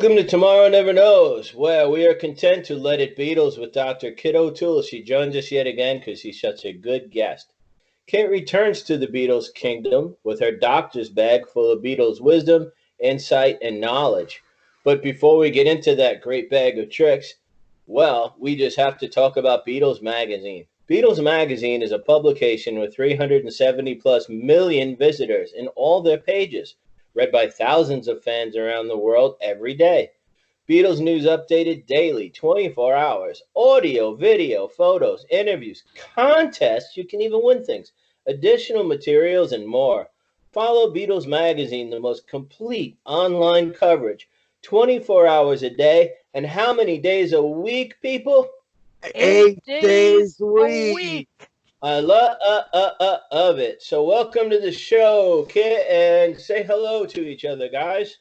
Welcome to Tomorrow Never Knows, where we are content to let it Beatles with Dr. Kit O'Toole. She joins us yet again because she's such a good guest. Kit returns to the Beatles kingdom with her doctor's bag full of Beatles wisdom, insight, and knowledge. But before we get into that great bag of tricks, well, we just have to talk about Beatles Magazine. Beatles Magazine is a publication with 370 plus million visitors in all their pages, read by thousands of fans around the world every day. Beatles news updated daily, 24 hours. Audio, video, photos, interviews, contests. You can even win things. Additional materials and more. Follow Beatles Magazine, the most complete online coverage. 24 hours a day. And how many days a week, people? 8 days a week. I love it. So welcome to the show, Kit, and say hello to each other, guys.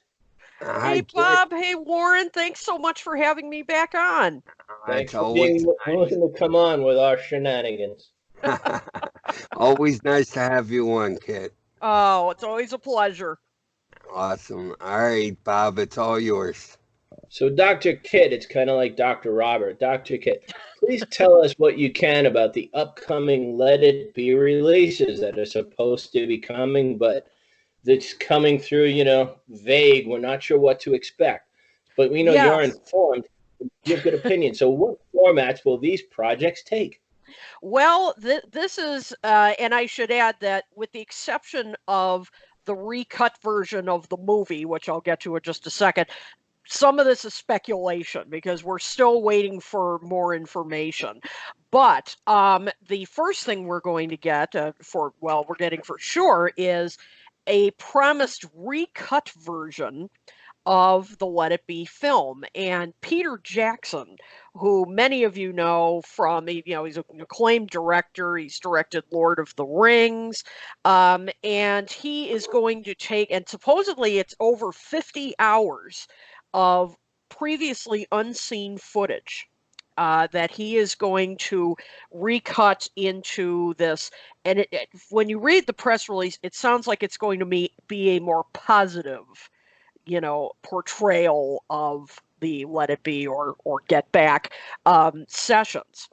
Hey, Bob. Hey, Warren. Thanks so much for having me back on. Thanks for being willing to come on with our shenanigans. Always nice to have you on, Kit. Oh, it's always a pleasure. Awesome. All right, Bob, it's all yours. So, Dr. Kit, it's kind of like Dr. Robert. Dr. Kit, please tell us what you can about the upcoming Let It Be releases that are supposed to be coming, but that's coming through, vague. We're not sure what to expect. But we know you're informed. You have good opinion. So what formats will these projects take? Well, this is, and I should add that with the exception of the recut version of the movie, which I'll get to in just a second, some of this is speculation because we're still waiting for more information. But the first thing we're going to get we're getting for sure is a promised recut version of the Let It Be film. And Peter Jackson, who many of you know from, he's an acclaimed director. He's directed Lord of the Rings. And he is going to take, and supposedly it's over 50 hours of previously unseen footage that he is going to recut into this. And when you read the press release, it sounds like it's going to be a more positive, portrayal of the Let It Be or Get Back sessions.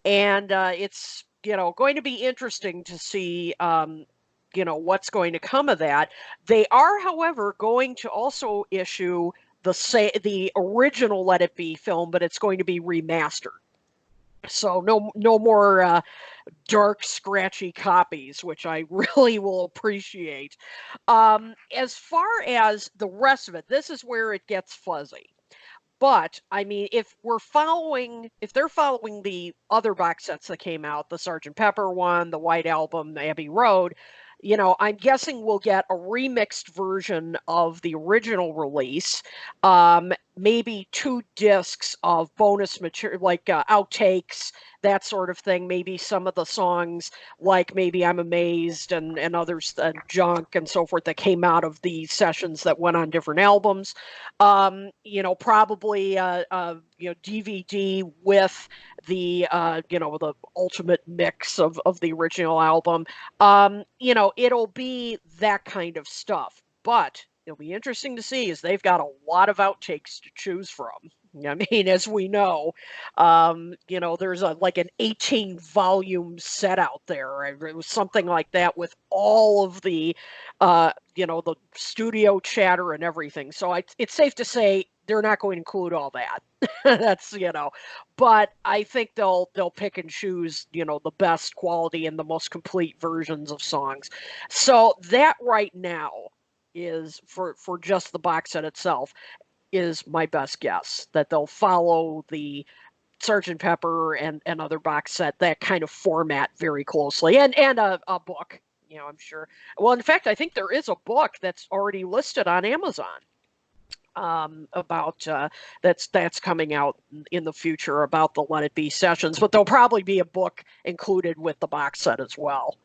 And it's, going to be interesting to see, what's going to come of that. They are, however, going to also issue the original Let It Be film, but it's going to be remastered. So no more dark, scratchy copies, which I really will appreciate. As far as the rest of it, this is where it gets fuzzy. But I mean, if they're following the other box sets that came out, the Sgt. Pepper one, the White Album, Abbey Road, I'm guessing we'll get a remixed version of the original release, maybe 2 discs of bonus material, like outtakes, that sort of thing. Maybe some of the songs, like maybe I'm Amazed and others, Junk and so forth, that came out of the sessions that went on different albums. Probably DVD with the the ultimate mix of the original album. It'll be that kind of stuff. But it'll be interesting to see, as they've got a lot of outtakes to choose from. I mean, as we know, there's like an 18-volume set out there. It was something like that with all of the, the studio chatter and everything. So it's safe to say they're not going to include all that. That's, but I think they'll pick and choose, the best quality and the most complete versions of songs. So that right now is for just the box set itself is my best guess, that they'll follow the Sgt. Pepper and other box set, that kind of format very closely, and a book, I'm sure. Well, in fact, I think there is a book that's already listed on Amazon about that's coming out in the future about the Let It Be sessions, but there'll probably be a book included with the box set as well.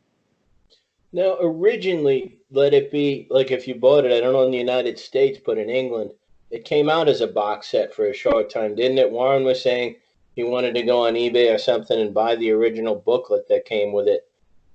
Now, originally, Let It Be, like if you bought it, I don't know in the United States, but in England, it came out as a box set for a short time, didn't it? Warren was saying he wanted to go on eBay or something and buy the original booklet that came with it.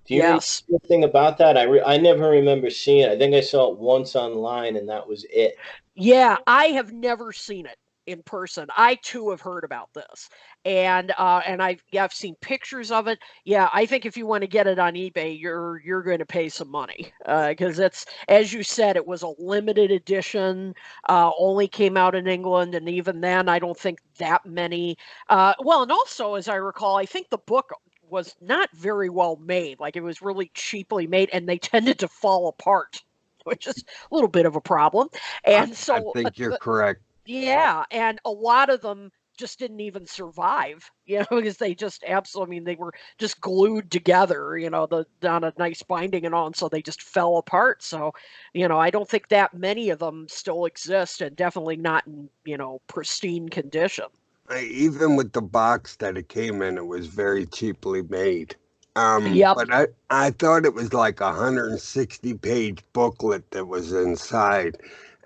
Do you know anything about that? I never remember seeing it. I think I saw it once online, and that was it. Yeah, I have never seen it in person. I too have heard about this, and I've seen pictures of it. Yeah, I think if you want to get it on eBay, you're going to pay some money because it's, as you said, it was a limited edition. Only came out in England, and even then, I don't think that many. Well, and also, as I recall, I think the book was not very well made. Like it was really cheaply made, and they tended to fall apart, which is a little bit of a problem. I, And I so, think you're correct. yeah, and a lot of them just didn't even survive, because they just absolutely, I mean, they were just glued together, on a nice binding and all, and so they just fell apart. So, I don't think that many of them still exist, and definitely not in, pristine condition. Even with the box that it came in, it was very cheaply made. Yep. But I thought it was like a 160-page booklet that was inside.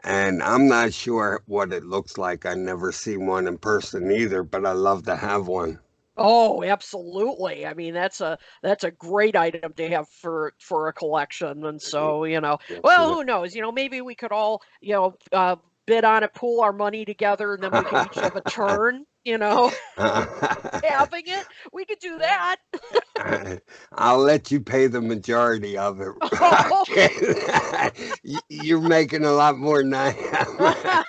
And I'm not sure what it looks like. I never seen one in person either, but I love to have one. Oh, absolutely. I mean, that's a great item to have for a collection. And so, Yes, well, it who knows? Maybe we could all, bid on it, pool our money together, and then we could each have a turn, having it. We could do that. I'll let you pay the majority of it. Oh. You're making a lot more than I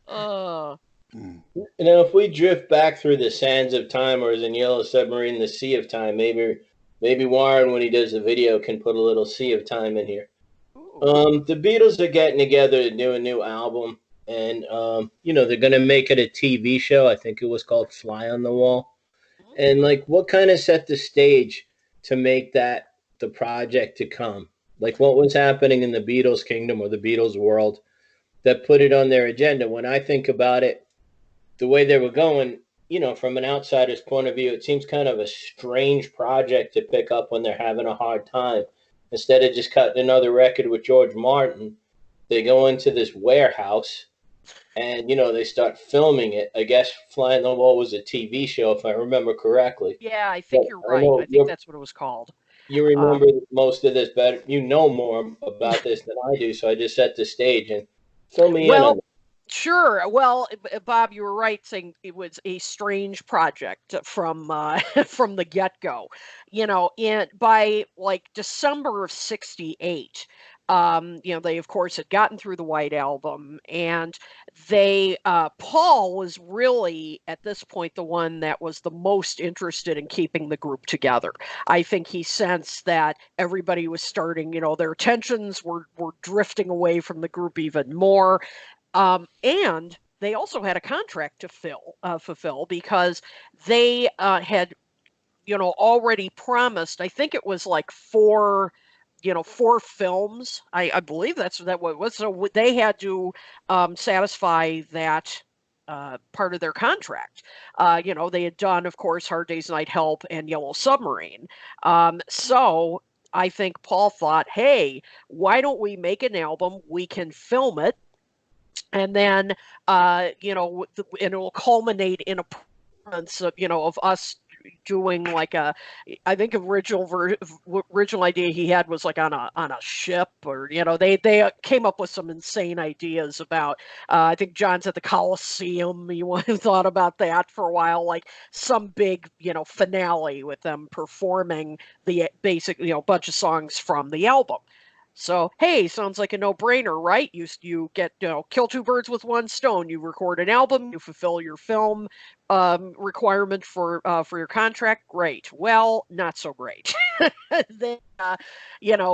uh, am. If we drift back through the sands of time, or as in Yellow Submarine, the Sea of Time, maybe Warren, when he does the video, can put a little Sea of Time in here. The Beatles are getting together to do a new album, and they're gonna make it a TV show. I think it was called Fly on the Wall. And like, what kind of set the stage to make that the project to come? Like, what was happening in the Beatles kingdom or the Beatles world that put it on their agenda? When I think about it, the way they were going, from an outsider's point of view, it seems kind of a strange project to pick up when they're having a hard time. Instead of just cutting another record with George Martin, they go into this warehouse and they start filming it. I guess Fly on the Wall was a TV show, if I remember correctly. yeah, I But think you're I right. know I think that's what it was called. you Um, remember most of this better. You know more about this than I do, so I just set the stage and fill me in on well, it. sure. Well, Bob, you were right saying it was a strange project from from the get-go. In by like December of '68, they of course had gotten through the White Album, and Paul was really at this point the one that was the most interested in keeping the group together. I think he sensed that everybody was starting, their attentions were drifting away from the group even more, and they also had a contract to fulfill because they had, already promised. I think it was like four films. I believe that what it was. So they had to satisfy that part of their contract. They had done, of course, Hard Day's Night Help and Yellow Submarine. So I think Paul thought, hey, why don't we make an album? We can film it, and then and it will culminate in a performance of of us doing like I think original idea he had was like on a ship, or they came up with some insane ideas about I think John's at the Coliseum. You thought about that for a while, like some big finale with them performing the basic bunch of songs from the album. So, hey, sounds like a no-brainer, right? You get kill two birds with one stone. You record an album, you fulfill your film requirement for your contract. Great. Well, not so great. Then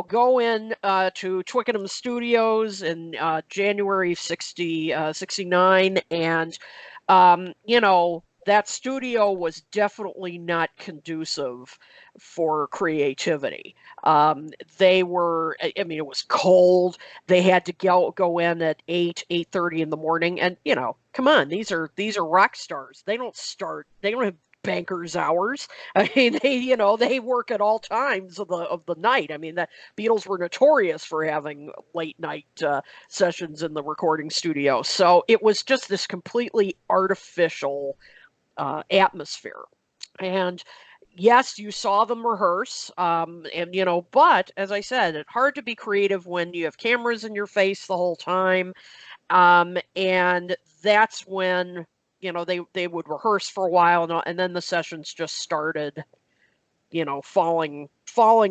go in to Twickenham Studios in January 69, and that studio was definitely not conducive for creativity. They were, I mean, it was cold. They had to go in at 8:30 in the morning, and come on, these are rock stars. They don't have bankers hours. I mean, they work at all times of the night. I mean, the Beatles were notorious for having late night sessions in the recording studio. So it was just this completely artificial atmosphere. And yes, you saw them rehearse, and but as I said, it's hard to be creative when you have cameras in your face the whole time, and that's when they would rehearse for a while, and then the sessions just started, falling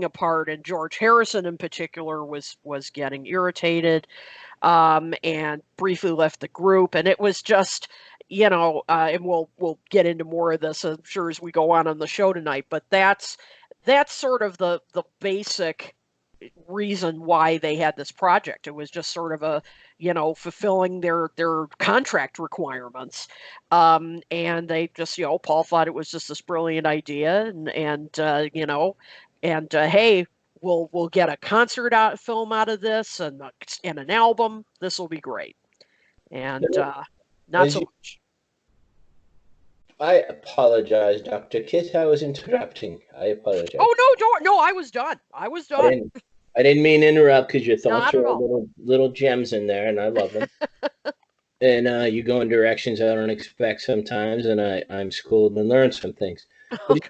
apart, and George Harrison in particular was getting irritated, and briefly left the group. And it was just, and we'll get into more of this, I'm sure, as we go on the show tonight. But that's sort of the basic reason why they had this project. It was just sort of a, fulfilling their contract requirements, and they just, Paul thought it was just this brilliant idea, and hey, we'll get a concert film out of this, and an album. This will be great. And not As so you, much. I apologize, Dr. Kit. I was interrupting. I apologize. Oh no, don't no, I was done. I was I done. didn't. I didn't mean to interrupt because your thoughts Not at are all. little gems in there, and I love them. And you go in directions I don't expect sometimes, and I'm schooled and learn some things. But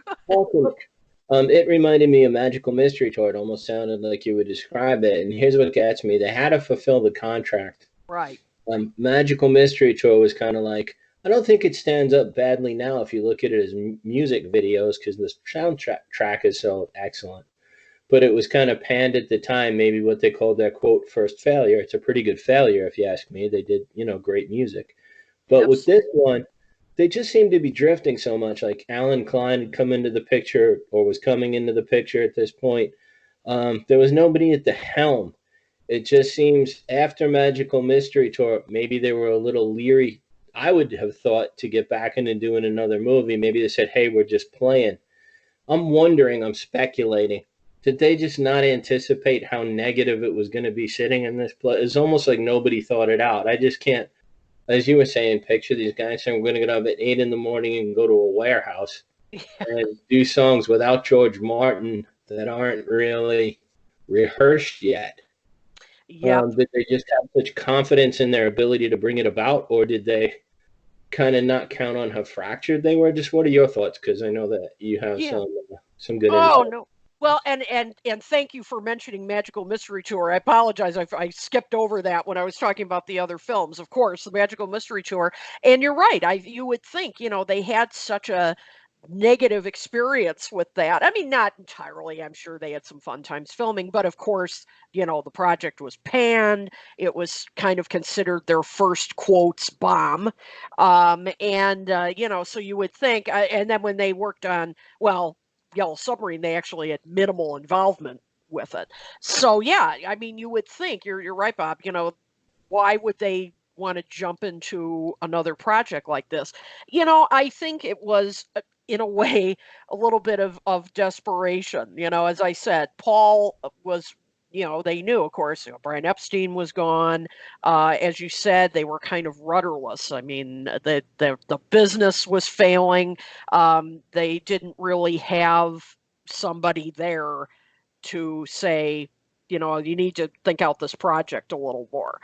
it reminded me of Magical Mystery Tour. It almost sounded like you would describe it. And here's what gets me: they had to fulfill the contract. Right. Magical Mystery Tour was kind of like, I don't think it stands up badly now if you look at it as music videos because the soundtrack track is so excellent. But it was kind of panned at the time, maybe what they called their quote first failure. It's a pretty good failure, if you ask me. They did, great music. But with this one, they just seemed to be drifting so much. Like Alan Klein had come into the picture or was coming into the picture at this point. There was nobody at the helm. It just seems after Magical Mystery Tour, maybe they were a little leery. I would have thought to get back into doing another movie. Maybe they said, hey, we're just playing. I'm speculating. Did they just not anticipate how negative it was going to be sitting in this place? It's almost like nobody thought it out. I just can't, as you were saying, picture these guys saying, we're going to get up at 8 a.m. and go to a warehouse and do songs without George Martin that aren't really rehearsed yet. Yeah. Did they just have such confidence in their ability to bring it about, or did they kind of not count on how fractured they were? Just what are your thoughts? Because I know that you have some good Oh insight. no. Well, and thank you for mentioning Magical Mystery Tour. I apologize. I skipped over that when I was talking about the other films. Of course, the Magical Mystery Tour. And you're right. You would think, they had such a negative experience with that. I mean, not entirely. I'm sure they had some fun times filming, but of course, the project was panned. It was kind of considered their first quotes bomb. And so you would think, and then when they worked on, well, Yellow Submarine, they actually had minimal involvement with it. So yeah, I mean, you would think, you're right, Bob. Why would they want to jump into another project like this? I think it was, in a way, a little bit of desperation. As I said, Paul was, they knew, of course, Brian Epstein was gone. As you said, they were kind of rudderless. I mean, the business was failing. They didn't really have somebody there to say, you need to think out this project a little more.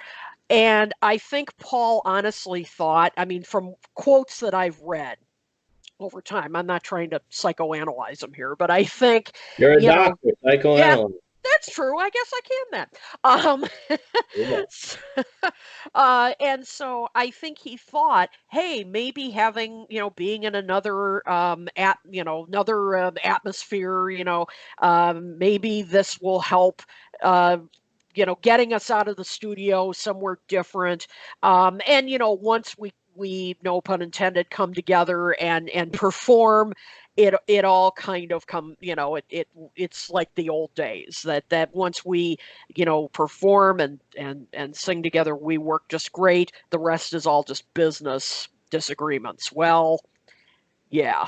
And I think Paul honestly thought, I mean, from quotes that I've read over time, I'm not trying to psychoanalyze them here, but I think, You're a yeah, doctor, psychoanalyst. that's true. I guess I can then. Yeah. And so I think he thought, hey, maybe having, being in another, another atmosphere, maybe this will help, uh, getting us out of the studio somewhere different. And, once we, no pun intended, come together and perform, it all kind of it's like the old days that once we, perform and sing together, we work just great. The rest is all just business disagreements. Well, yeah,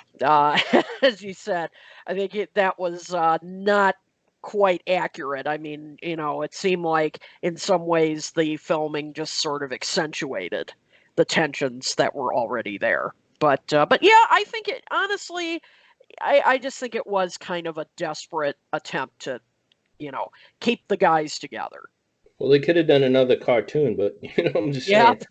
as you said, I think that was not quite accurate. I mean, it seemed like in some ways the filming just sort of accentuated the tensions that were already there. But yeah, I think it honestly, I just think it was kind of a desperate attempt to, keep the guys together. Well, they could have done another cartoon, but I'm just Yeah, saying.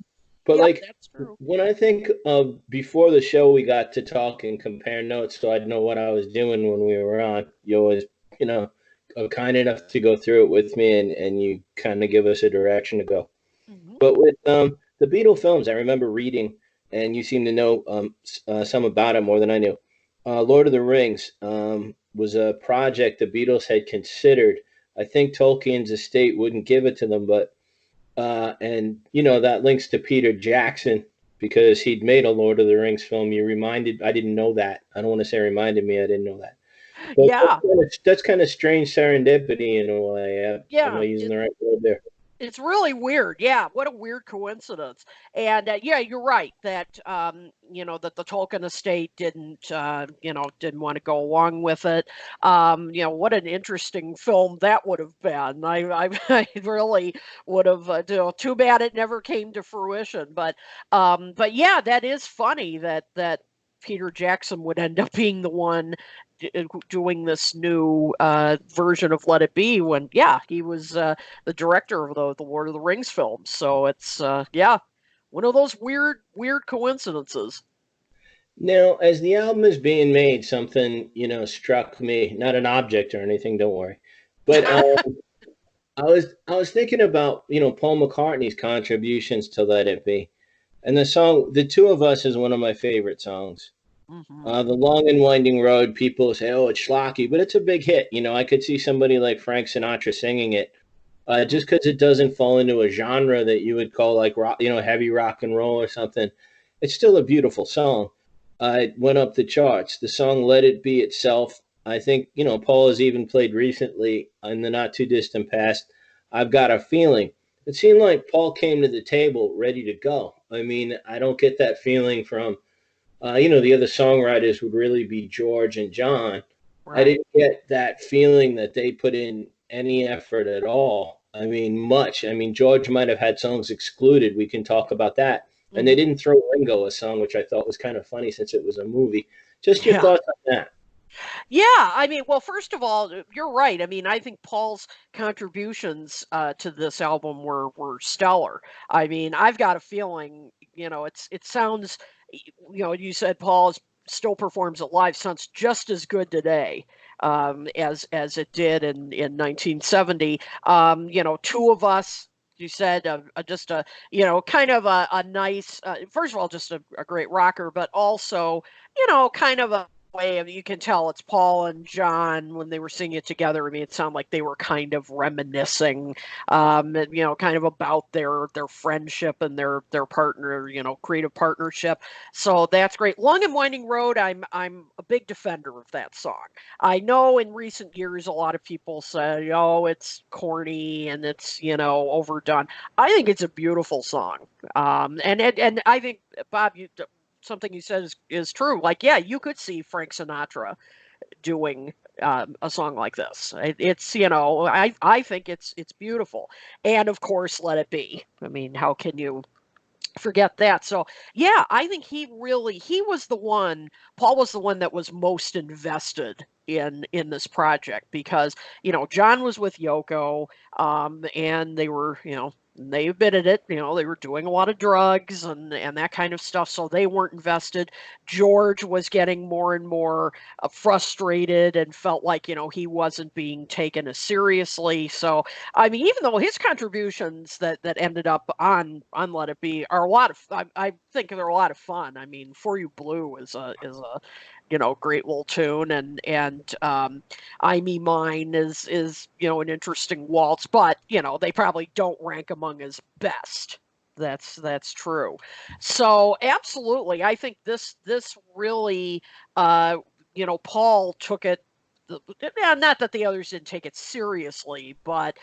But Yep, like that's true. when I think of before the show, we got to talk and compare notes, so I'd know what I was doing when we were on. You always, you know, are kind enough to go through it with me, and you kind of give us a direction to go. Hmm. But with the Beatle films, I remember reading, and you seem to know some about it more than I knew. Lord of the Rings was a project the Beatles had considered. I think Tolkien's estate wouldn't give it to them, but and you know that links to Peter Jackson because he'd made a Lord of the Rings film. You reminded, I didn't know that. I don't want to say reminded me, I didn't know that. But Yeah, that's kind of strange serendipity in a way. Am I yeah. using the right word there? It's really weird. Yeah, what a weird coincidence. And yeah, you're right that that the Tolkien estate didn't didn't want to go along with it. What an interesting film that would have been. I really would have. Too bad it never came to fruition. But yeah, that is funny that Peter Jackson would end up being the one doing this new version of Let It Be when yeah he was the director of the Lord of the Rings films. So it's yeah, one of those weird coincidences. Now, as the album is being made, something struck me. Not an object or anything. Don't worry. But I was thinking about Paul McCartney's contributions to Let It Be, and the song "The Two of Us" is one of my favorite songs. Hmm. The Long and Winding Road, people say, "Oh, it's schlocky," but it's a big hit. I could see somebody like Frank Sinatra singing it, just because it doesn't fall into a genre that you would call like rock, heavy rock and roll or something. It's still a beautiful song. It went up the charts. The song "Let It Be" itself, I think, Paul has even played recently in the not too distant past. I've got a feeling. It seemed like Paul came to the table ready to go. I mean, I don't get that feeling from the other songwriters would really be George and John. I Right. didn't get that feeling that they put in any effort at all. I mean, much. I mean, George might have had songs excluded. We can talk about that. And they Hmm. didn't throw Ringo a song, which I thought was kind of funny since it was a movie. Just your Yeah. thoughts on that. Yeah, I mean, well, first of all, you're right. I mean, I think Paul's contributions to this album were stellar. I mean, I've got a feeling, it sounds, you said Paul still performs it live, sounds just as good today as it did in 1970. Two of us. You said just a kind of a nice first of all just a great rocker, but also kind of a way of you can tell it's Paul and John when they were singing it together. I mean, it sounded like they were kind of reminiscing, kind of about their friendship and their partner, creative partnership. So that's great. Long and Winding Road, I'm a big defender of that song. I know in recent years a lot of people say, oh, it's corny and it's overdone. I think it's a beautiful song, and I think Bob, something you said is true. Like, yeah, you could see Frank Sinatra doing a song like this. It's I think it's beautiful, and of course, Let It Be. I mean, how can you forget that? So yeah, I think he was the one. Paul was the one that was most invested in this project because John was with Yoko, and they were they admitted it. They were doing a lot of drugs and that kind of stuff, so they weren't invested. George was getting more and more frustrated and felt like he wasn't being taken as seriously. So I mean, even though his contributions that ended up on Let It Be are a lot of, I think they're a lot of fun. I mean, For You Blue is a great little tune, and I Me Mine is an interesting waltz, but they probably don't rank among his best. That's true. So absolutely, I think this really, Paul took it. Not that the others didn't take it seriously, but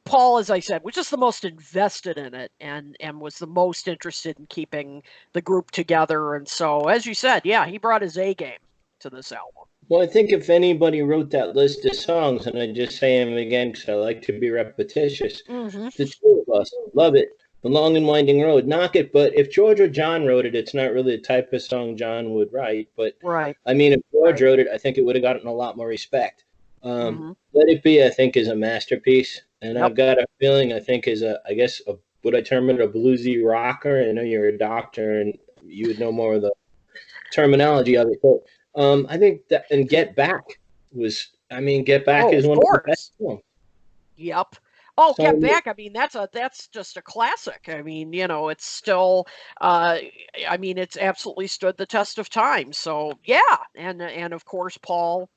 Paul, as I said, was just the most invested in it and was the most interested in keeping the group together. And so, as you said, yeah, he brought his A game to this album. Well, I think if anybody wrote that list of songs, and I just say them again because I like to be repetitious, Hmm. the two of us love it. The Long and Winding Road, knock it. But if George or John wrote it, it's not really the type of song John would write. But Right. I mean, if George wrote it, I think it would have gotten a lot more respect. Hmm. Let It Be, I think, is a masterpiece, and Yep. I've got a feeling, I think, is I guess, would I term it a bluesy rocker? I know you're a doctor and you would know more of the terminology of it. But I think that, and Get Back was, I mean, Get Back is of one of the best course. songs. Yep. Oh, Get So, Back. I mean, that's just a classic. I mean, it's still. I mean, it's absolutely stood the test of time. So yeah, and of course, Paul,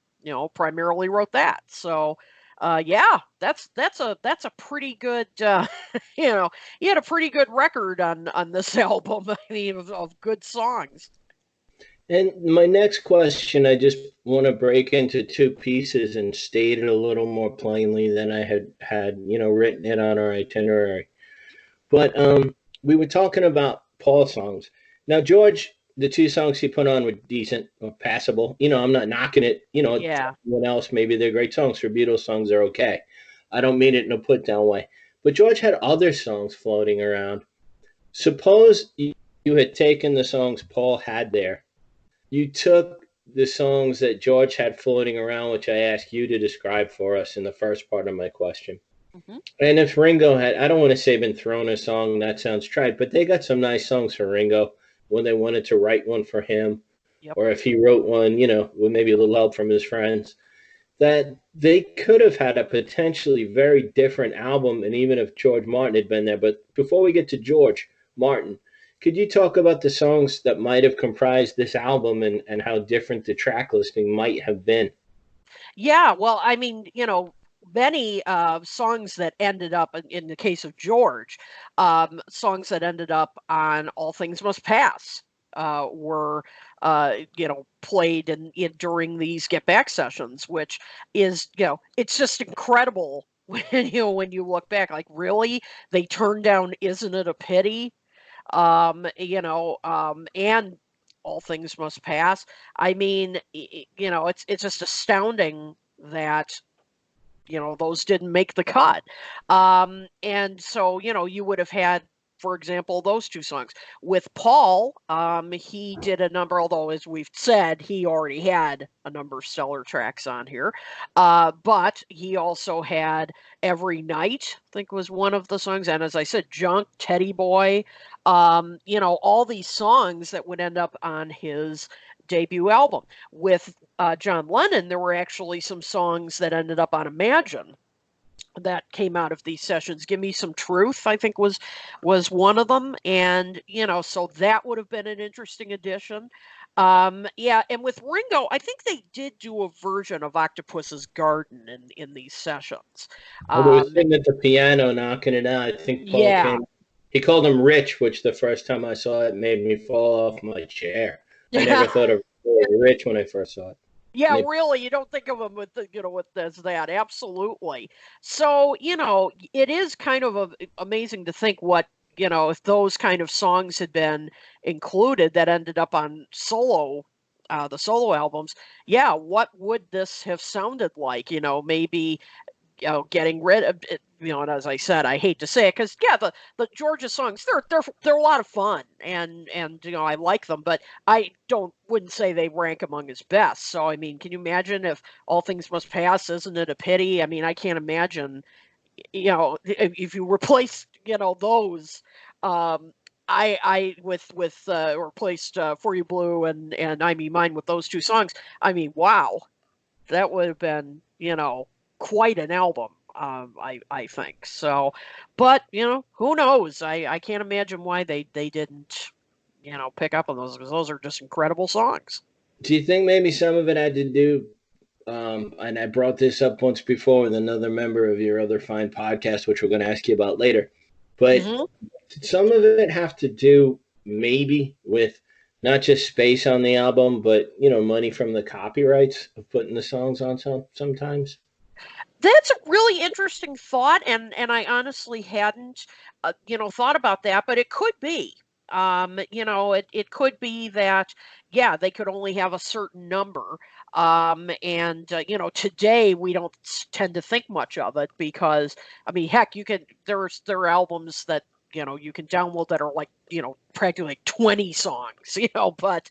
primarily wrote that. So, yeah, that's a pretty good. He had a pretty good record on this album. I mean, of good songs. and my next question, I just want to break into two pieces and state it a little more plainly than I had written it on our itinerary. But we were talking about Paul songs. Now, George, the two songs he put on were decent or passable. I'm not knocking it. Yeah. Everyone else, maybe they're great songs. For Beatles songs, they're okay. I don't mean it in a put down way. But George had other songs floating around. Suppose you had taken the songs Paul had there. You took the songs that George had floating around, which I asked you to describe for us in the first part of my question. Hmm. And if Ringo had, I don't want to say been thrown a song, that sounds trite, but they got some nice songs for Ringo when they wanted to write one for him, Yep. or if he wrote one, with maybe a little help from his friends, that they could have had a potentially very different album. And even if George Martin had been there, but before we get to George Martin, could you talk about the songs that might have comprised this album and how different the track listing might have been? Yeah, well, I mean, many songs that ended up, in the case of George, songs that ended up on All Things Must Pass were, played during these Get Back sessions, which is, it's just incredible when you look back, like, really, they turned down "Isn't It a Pity," and All Things Must Pass. I mean, it's just astounding that those didn't make the cut. And so you would have had, for example, those two songs with Paul. He did a number, although as we've said, he already had a number of stellar tracks on here. But he also had Every Night, I think, was one of the songs, and as I said, Junk, Teddy Boy, all these songs that would end up on his debut album. With John Lennon, there were actually some songs that ended up on Imagine that came out of these sessions. Give Me Some Truth, I think, was one of them. And so that would have been an interesting addition. Yeah, and with Ringo, I think they did do a version of Octopus's Garden in these sessions. Well, they were Um, sitting at the piano knocking it out. I think Paul yeah. came. He called him Rich, which the first time I saw it made me fall off my chair. I never thought of Rich when I first saw it. Yeah, Maybe. really, you don't think of them with with as that. Absolutely. So, it is kind of amazing to think what, if those kind of songs had been included that ended up on the solo albums. Yeah, what would this have sounded like? Maybe getting rid of it, and as I said, I hate to say it because yeah, the Georgia songs, they're a lot of fun, and I like them, but I wouldn't say they rank among his best. So I mean, can you imagine if All Things Must Pass, Isn't It a Pity? I mean, I can't imagine, if you replace those, I with replaced For You Blue and I Mean Mine with those two songs. I mean, wow, that would have been, quite an album. I think so, but who knows? I can't imagine why they didn't pick up on those, because those are just incredible songs. Do you think maybe some of it had to do? And I brought this up once before with another member of your other fine podcast, which we're going to ask you about later. But Hmm. did some of it have to do maybe with not just space on the album, but money from the copyrights of putting the songs on sometimes? That's a really interesting thought, and I honestly hadn't, thought about that, but it could be. It could be that, yeah, they could only have a certain number. And today we don't tend to think much of it because, I mean, heck, there are albums that you can download that are like practically like 20 songs, but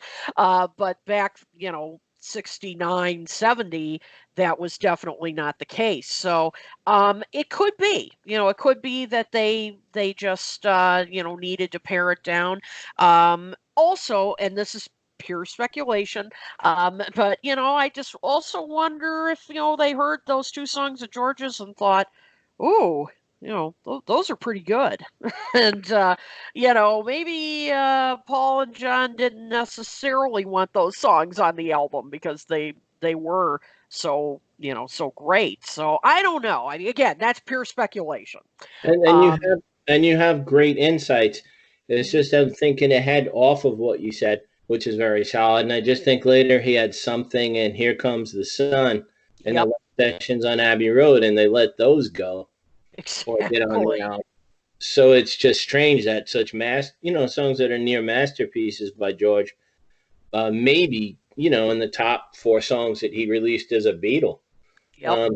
back 69, 70, that was definitely not the case. So it could be, it could be that they just needed to pare it down. Also, and this is pure speculation, but I just also wonder if they heard those two songs of George's and thought, "Ooh, those are pretty good." And maybe Paul and John didn't necessarily want those songs on the album because they were so great. So I don't know. I mean, again, that's pure speculation. And you have great insights. It's Mhm. just I'm thinking ahead off of what you said, which is very solid. And I just think later he had something, and Here Comes the Sun, and the Yep, sessions on Abbey Road, and they let those go or get on the exactly. album. So it's just strange that such songs that are near masterpieces by George, maybe in the top four songs that he released as a Beatle. Yep.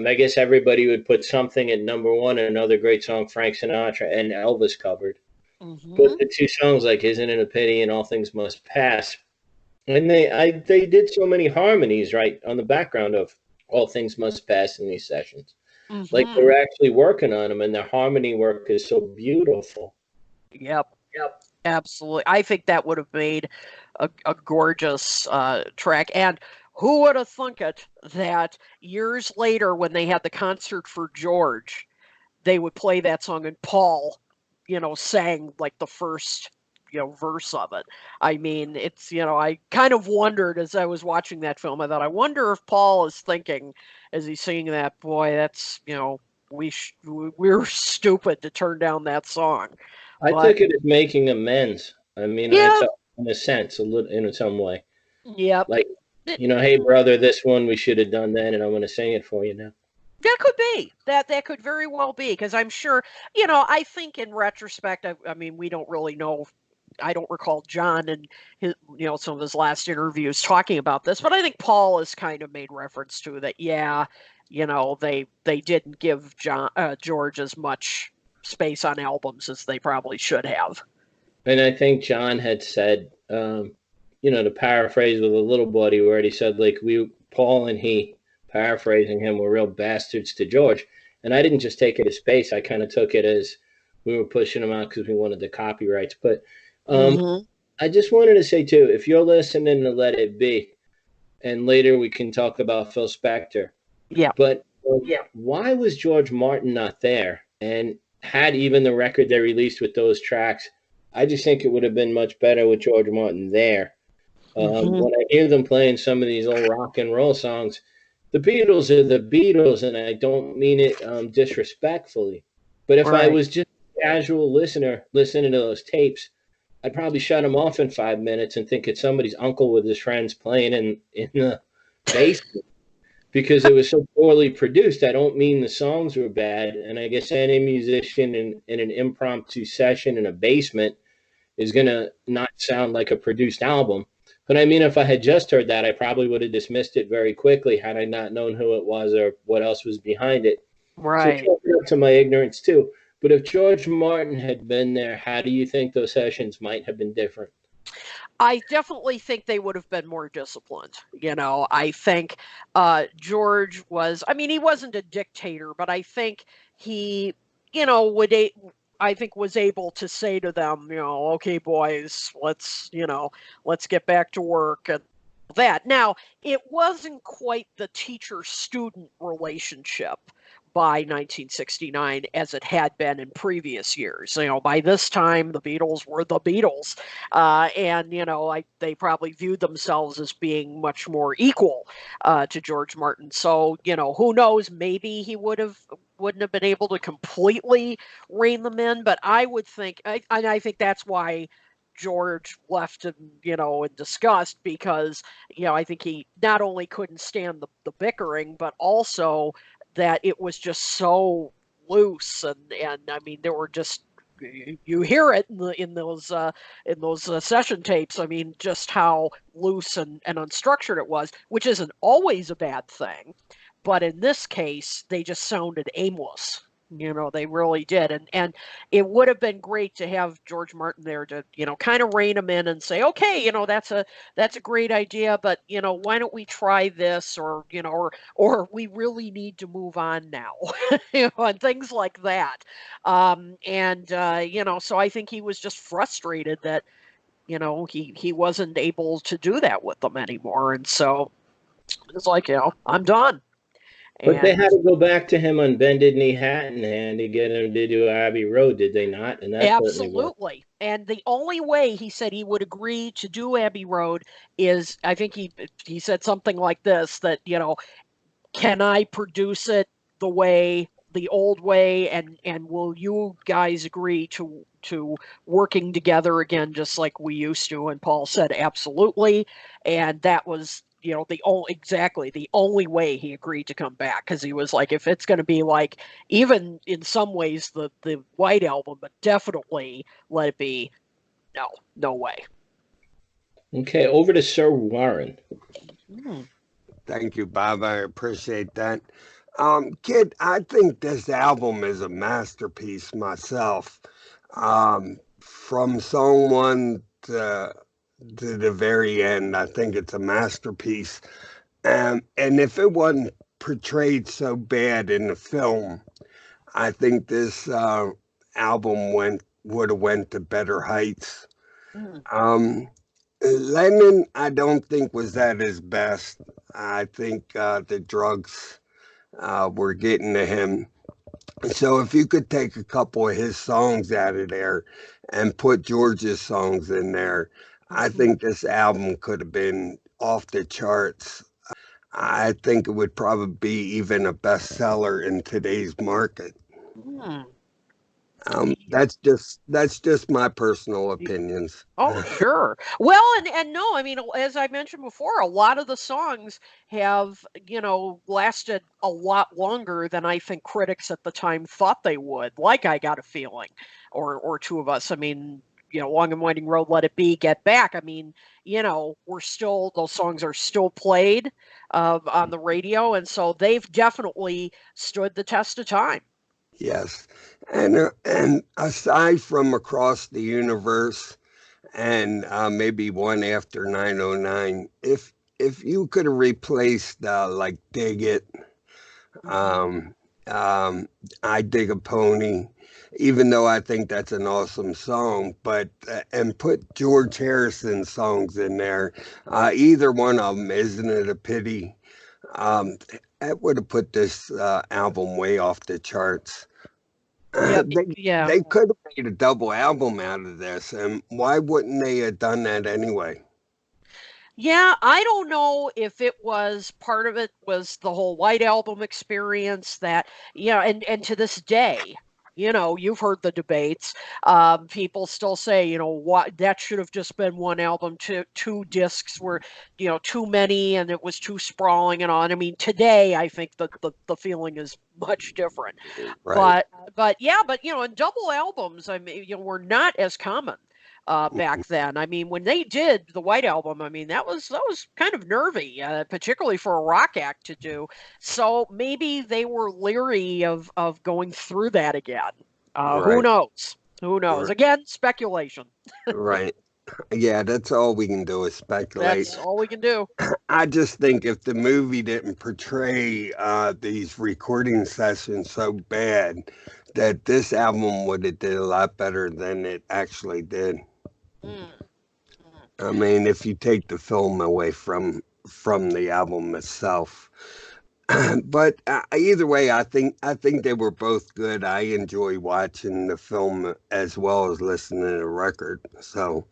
I guess everybody would put something at number one, and another great song Frank Sinatra and Elvis covered. But Hmm. the two songs like "Isn't It a Pity" and "All Things Must Pass," and they did so many harmonies right on the background of "All Things Must Pass" in these sessions. Like they Hmm. were actually working on them, and their harmony work is so beautiful. Yep. Yep. Absolutely. I think that would have made a gorgeous track. And who would have thunk it that years later, when they had the concert for George, they would play that song and Paul, sang like the first, verse of it. I mean, it's, I kind of wondered as I was watching that film, I thought, I wonder if Paul is thinking as he's singing that, boy, that's, we're stupid to turn down that song. I But took it as making amends. I mean, yeah, in a sense, a little in some way, yep. like hey brother, this one we should have done then, and I'm going to sing it for you now. That could be. That could very well be because I'm sure, I think in retrospect, I mean, we don't really know. I don't recall John and his, some of his last interviews talking about this, but I think Paul has kind of made reference to that. Yeah, they didn't give George as much space on albums as they probably should have. And I think John had said, to paraphrase with a little buddy, where he said, like, Paul and he, paraphrasing him, were real bastards to George. And I didn't just take it as space. I kind of took it as we were pushing him out because we wanted the copyrights. But Hmm. I just wanted to say, too, if you're listening to Let It Be, and later we can talk about Phil Spector, Yeah. but why was George Martin not there? And had even the record they released with those tracks, I just think it would have been much better with George Martin there. Hmm. When I hear them playing some of these old rock and roll songs, the Beatles are the Beatles, and I don't mean it disrespectfully. But if I Right. was just a casual listener listening to those tapes, I'd probably shut them off in 5 minutes and think it's somebody's uncle with his friends playing in the basement because it was so poorly produced. I don't mean the songs were bad, and I guess any musician in an impromptu session in a basement is gonna not sound like a produced album. But I mean, if I had just heard that, I probably would have dismissed it very quickly had I not known who it was or what else was behind it. So Right. chalk it up to my ignorance too. But if George Martin had been there, how do you think those sessions might have been different? I definitely think they would have been more disciplined. I think George was, I mean, he wasn't a dictator, but I think he, would, I think was able to say to them, okay, boys, let's get back to work and that. Now, it wasn't quite the teacher student relationship by 1969 as it had been in previous years. By this time, the Beatles were the Beatles. And they probably viewed themselves as being much more equal to George Martin. So who knows? Maybe he wouldn't have been able to completely rein them in. But I would think, and I think that's why George left him, in disgust because I think he not only couldn't stand the bickering, but also that it was just so loose and I mean there were just you hear it in those session tapes. I mean, just how loose and unstructured it was, which isn't always a bad thing, but in this case, they just sounded aimless. They really did. And it would have been great to have George Martin there to, kind of rein him in and say, okay, that's a great idea, but why don't we try this, or we really need to move on now, and things like that. So I think he was just frustrated that, he wasn't able to do that with them anymore. And so it's like, I'm done. But they And had to go back to him on Bended Knee Hat in hand to get him to do Abbey Road, did they not? And that certainly worked. absolutely. And the only way he said he would agree to do Abbey Road is, I think he said something like this, that, can I produce it the old way, and will you guys agree to working together again just like we used to? And Paul said absolutely. And that was, the only way he agreed to come back, because he was like, if it's going to be like, even in some ways, the White Album, but definitely Let It Be, no way. Okay, over to Sir Warren. Thank you, Bob. I appreciate that. Kid, I think this album is a masterpiece myself. From song one to the very end, I think it's a masterpiece. And if it wasn't portrayed so bad in the film, I think this album would have went to better heights. Um, Lennon, I don't think was at his best. I think the drugs were getting to him. So if you could take a couple of his songs out of there and put George's songs in there, I think this album could have been off the charts. I think it would probably be even a bestseller in today's market. That's just my personal opinions. Oh, sure. Well, and no, I mean, as I mentioned before, a lot of the songs have, lasted a lot longer than I think critics at the time thought they would. Like I Got a Feeling, or Two of Us. I mean, Long and Winding Road, Let It Be, Get Back. I mean, those songs are still played on the radio, and so they've definitely stood the test of time. Yes, and aside from Across the Universe and maybe one after 909, if you could have replaced like Dig It, um, I Dig a Pony, even though I think that's an awesome song, but and put George Harrison songs in there, either one of them, Isn't It a Pity? That would have put this album way off the charts. Yep. They could have made a double album out of this, and why wouldn't they have done that anyway? Yeah, I don't know if it was part of it was the whole White Album experience that, and to this day, you've heard the debates. People still say, what that should have just been one album. Two discs were, too many, and it was too sprawling and on. I mean, today I think the feeling is much different. Right. But and double albums, I mean, were not as common back then. I mean, when they did the White Album, I mean, that was kind of nervy, particularly for a rock act to do. So maybe they were leery of going through that again. Who Right. knows? Who knows? Right. Again, speculation. Right. Yeah, that's all we can do is speculate. That's all we can do. I just think if the movie didn't portray these recording sessions so bad, that this album would have did a lot better than it actually did. I mean, if you take the film away from the album itself. But either way, I think they were both good. I enjoy watching the film as well as listening to the record. So,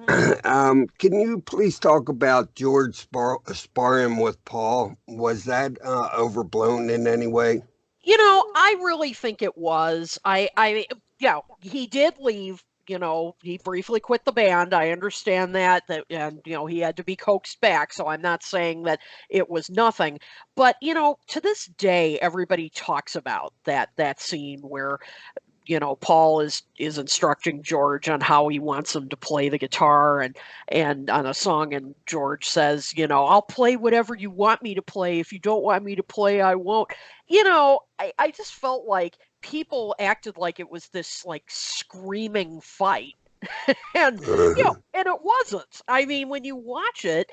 can you please talk about George sparring with Paul? Was that overblown in any way? I really think it was. He did leave. He briefly quit the band. I understand that, and he had to be coaxed back. So I'm not saying that it was nothing, but to this day, everybody talks about that scene where Paul is instructing George on how he wants him to play the guitar and on a song, and George says, I'll play whatever you want me to play. If you don't want me to play, I won't. I just felt like people acted like it was this like screaming fight. And Uh-huh. and it wasn't. I mean, when you watch it,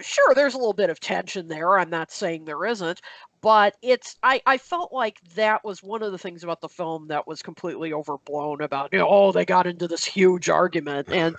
sure, there's a little bit of tension there. I'm not saying there isn't, but I felt like that was one of the things about the film that was completely overblown about, oh, they got into this huge argument. And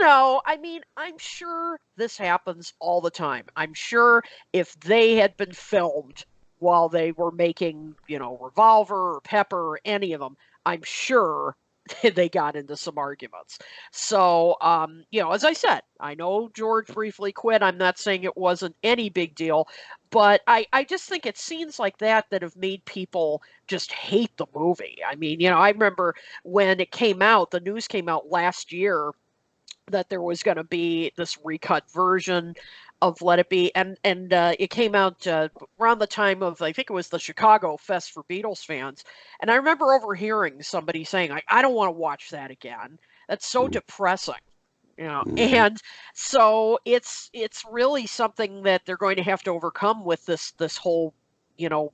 I mean, I'm sure this happens all the time. I'm sure if they had been filmed while they were making, Revolver or Pepper or any of them, I'm sure they got into some arguments. So, as I said, I know George briefly quit. I'm not saying it wasn't any big deal, but I just think it's scenes like that that have made people just hate the movie. I mean, I remember when it came out, the news came out last year that there was going to be this recut version of Let It Be, and it came out around the time of, I think it was the Chicago Fest for Beatles fans, and I remember overhearing somebody saying, I don't want to watch that again. That's so depressing. Mhm. And so it's really something that they're going to have to overcome with this whole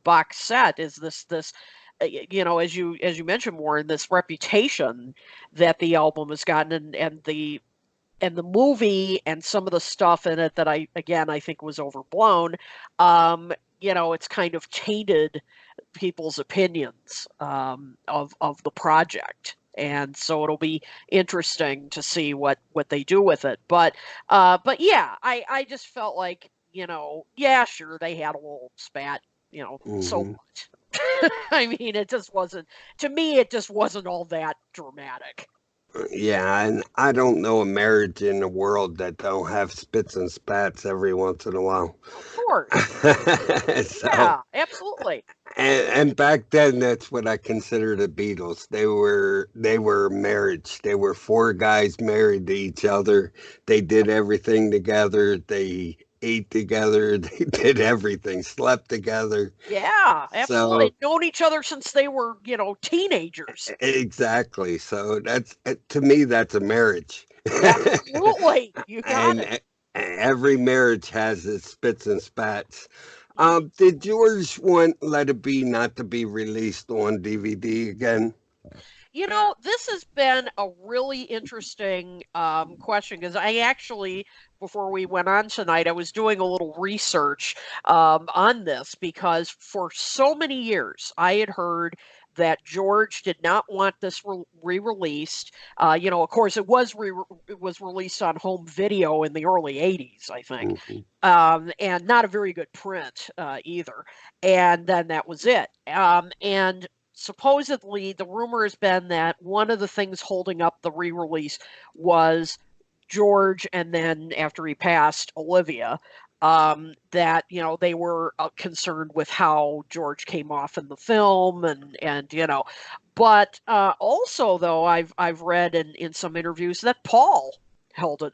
box set, is this as you mentioned, Warren, this reputation that the album has gotten, and the movie and some of the stuff in it that I think was overblown. It's kind of tainted people's opinions of the project, and so it'll be interesting to see what they do with it. But yeah, I just felt like, yeah, sure, they had a little spat, so Mhm. what? I mean, it just wasn't, to me, it just wasn't all that dramatic. Yeah, and I don't know a marriage in the world that don't have spits and spats every once in a while. Of course. So, Yeah, absolutely. and back then, that's what I consider the Beatles. They were marriage. They were four guys married to each other. They did everything together. They ate together. They did everything. Slept together. Yeah, absolutely. So Known each other since they were, teenagers. exactly. So that's to me, that's a marriage. Absolutely. You got And it. every marriage has its spits and spats. Mhm. Did George want Let It Be not to be released on DVD again? This has been a really interesting question, because I actually, before we went on tonight, I was doing a little research on this, because for so many years I had heard that George did not want this re-released. Of course, it was released on home video in the early '80s, I think, Mhm. and not a very good print either. And then that was it. And supposedly the rumor has been that one of the things holding up the re-release was George, and then after he passed, Olivia. That they were concerned with how George came off in the film, and but also, though, I've read in some interviews that Paul held it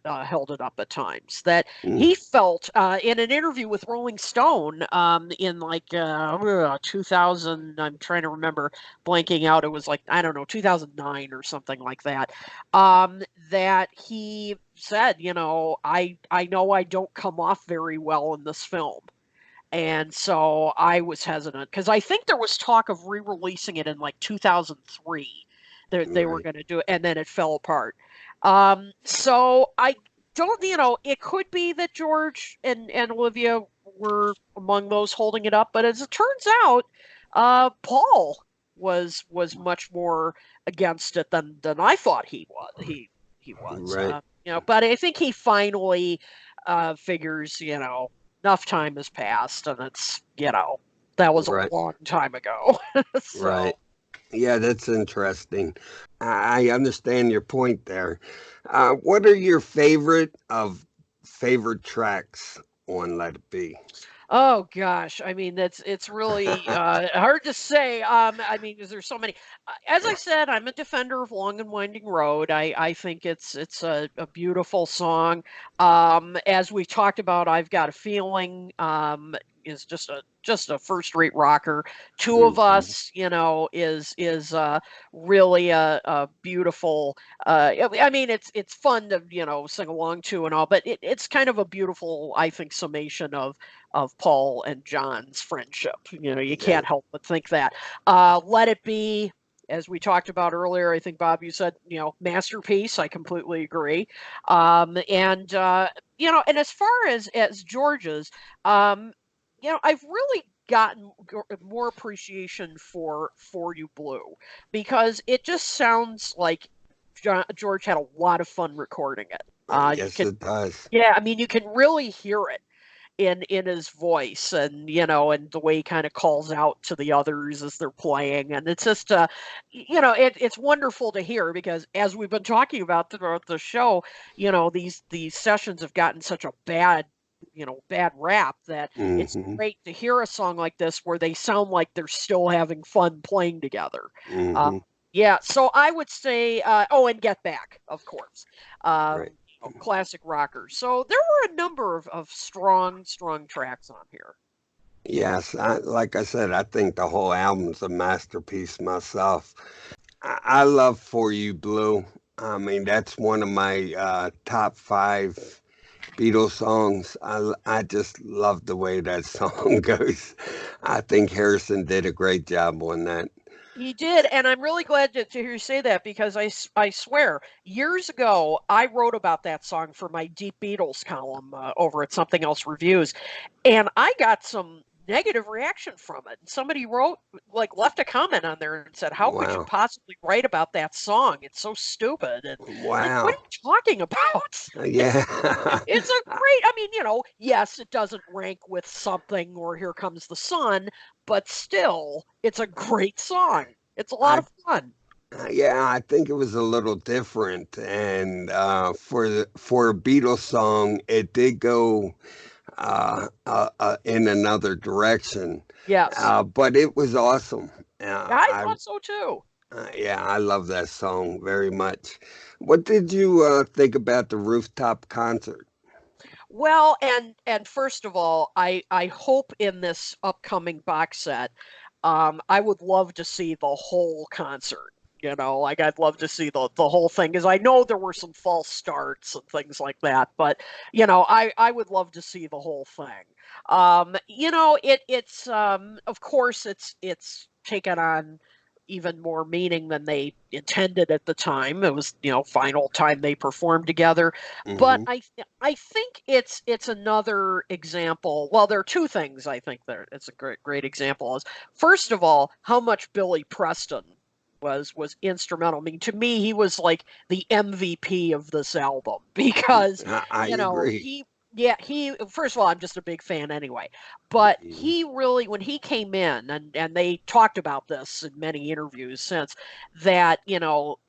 up at times, that Mm. he felt in an interview with Rolling Stone in like 2000. I'm trying to remember, blanking out. It was like, I don't know, 2009 or something like that. That he said, I know I don't come off very well in this film. And so I was hesitant, because I think there was talk of re-releasing it in like 2003. They were Right. going to do it, and then it fell apart. So I don't, it could be that George and Olivia were among those holding it up, but as it turns out, Paul was much more against it than I thought he was. He was, Right. but I think he finally figures, enough time has passed, and that was a Right. long time ago. Right. So, Yeah, that's interesting. I understand your point there. What are your favorite tracks on Let It Be? oh gosh, I mean, it's really hard to say. I mean, because there's so many. As I said, I'm a defender of Long and Winding Road. I think it's a beautiful song. As we talked about, I've Got a Feeling. just a first-rate rocker. Two of Mhm. Us, is really a beautiful. I mean, it's fun to sing along to and all, but it's kind of a beautiful, I think, summation of Paul and John's friendship. You Yeah. can't help but think that. Let It Be, as we talked about earlier, I think, Bob, you said, masterpiece. I completely agree. And as far as George's, I've really gotten more appreciation for You Blue, because it just sounds like George had a lot of fun recording it. You Yes, can, it does. yeah, I mean, you can really hear it in his voice, and and the way he kind of calls out to the others as they're playing, and it's just it's wonderful to hear, because as we've been talking about throughout the show, these sessions have gotten such a bad rap, that it's Hmm. great to hear a song like this where they sound like they're still having fun playing together. uh, Hmm. yeah, so I would say, oh, and Get Back, of course. Right. Classic rockers. So there were a number of strong tracks on here. Yes, like I said, I think the whole album's a masterpiece myself. I love For You Blue. I mean, that's one of my top five Beatles songs. I just love the way that song goes. I think Harrison did a great job on that. He did, and I'm really glad to hear you say that, because I swear, years ago, I wrote about that song for my Deep Beatles column over at Something Else Reviews, and I got some negative reaction from it. Somebody left a comment on there and said, "How could you Wow. possibly write about that song? It's so stupid." And like, what are Wow. you talking about? Yeah. It's a great, I mean, yes, it doesn't rank with Something or Here Comes the Sun, but still, it's a great song. It's a lot I of fun. Yeah, I think it was a little different, and for a Beatles song, it did go in another direction, Yes. but it was awesome. Yeah, I thought so too. Yeah, I love that song very much. What did you think about the rooftop concert? Well, and first of all, I hope in this upcoming box set, I would love to see the whole concert. Like, I'd love to see the whole thing, because I know there were some false starts and things like that, but I would love to see the whole thing. It's of course it's taken on even more meaning than they intended at the time. It was, final time they performed together. But Hmm. I think it's another example. Well, there are two things I think there it's a great example is, first of all, how much Billy Preston was instrumental. I mean, to me, he was like the MVP of this album, because I agree. he, yeah, he, first of all, I'm just a big fan anyway, but Mhm. he really, when he came in, and they talked about this in many interviews since, that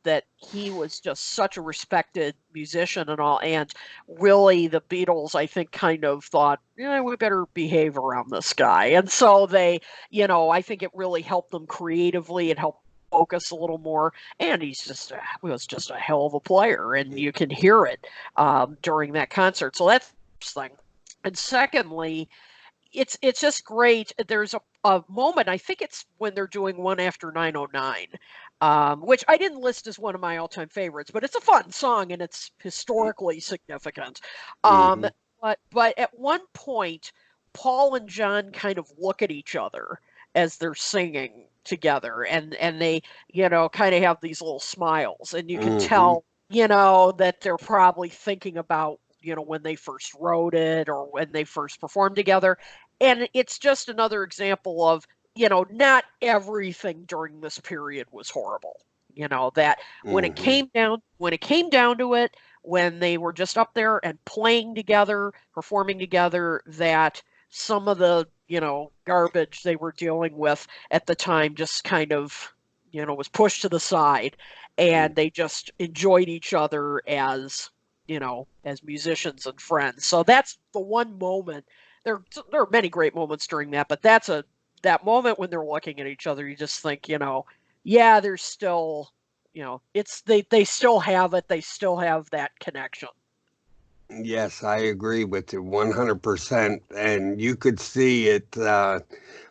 that he was just such a respected musician and all, and really the Beatles, I think, kind of thought, yeah, we better behave around this guy, and so they, I think it really helped them creatively. It helped focus a little more, and was just a hell of a player, and you can hear it during that concert. So that's the first thing. And secondly, it's just great. There's a moment, I think it's when they're doing One After 909, which I didn't list as one of my all-time favorites, but it's a fun song and it's historically significant. Um, Hmm. but at one point, Paul and John kind of look at each other as they're singing together, and they kind of have these little smiles, and you can Hmm. tell that they're probably thinking about when they first wrote it or when they first performed together. And it's just another example of, not everything during this period was horrible. That Hmm. when it came down to it, when they were just up there and playing together, performing together, that some of the, garbage they were dealing with at the time just kind of, was pushed to the side, and they just enjoyed each other as, as musicians and friends. So that's the one moment. There are many great moments during that, but that moment when they're looking at each other, you just think, yeah, there's still, it's they still have it. They still have that connection. Yes, I agree with you 100%. And you could see it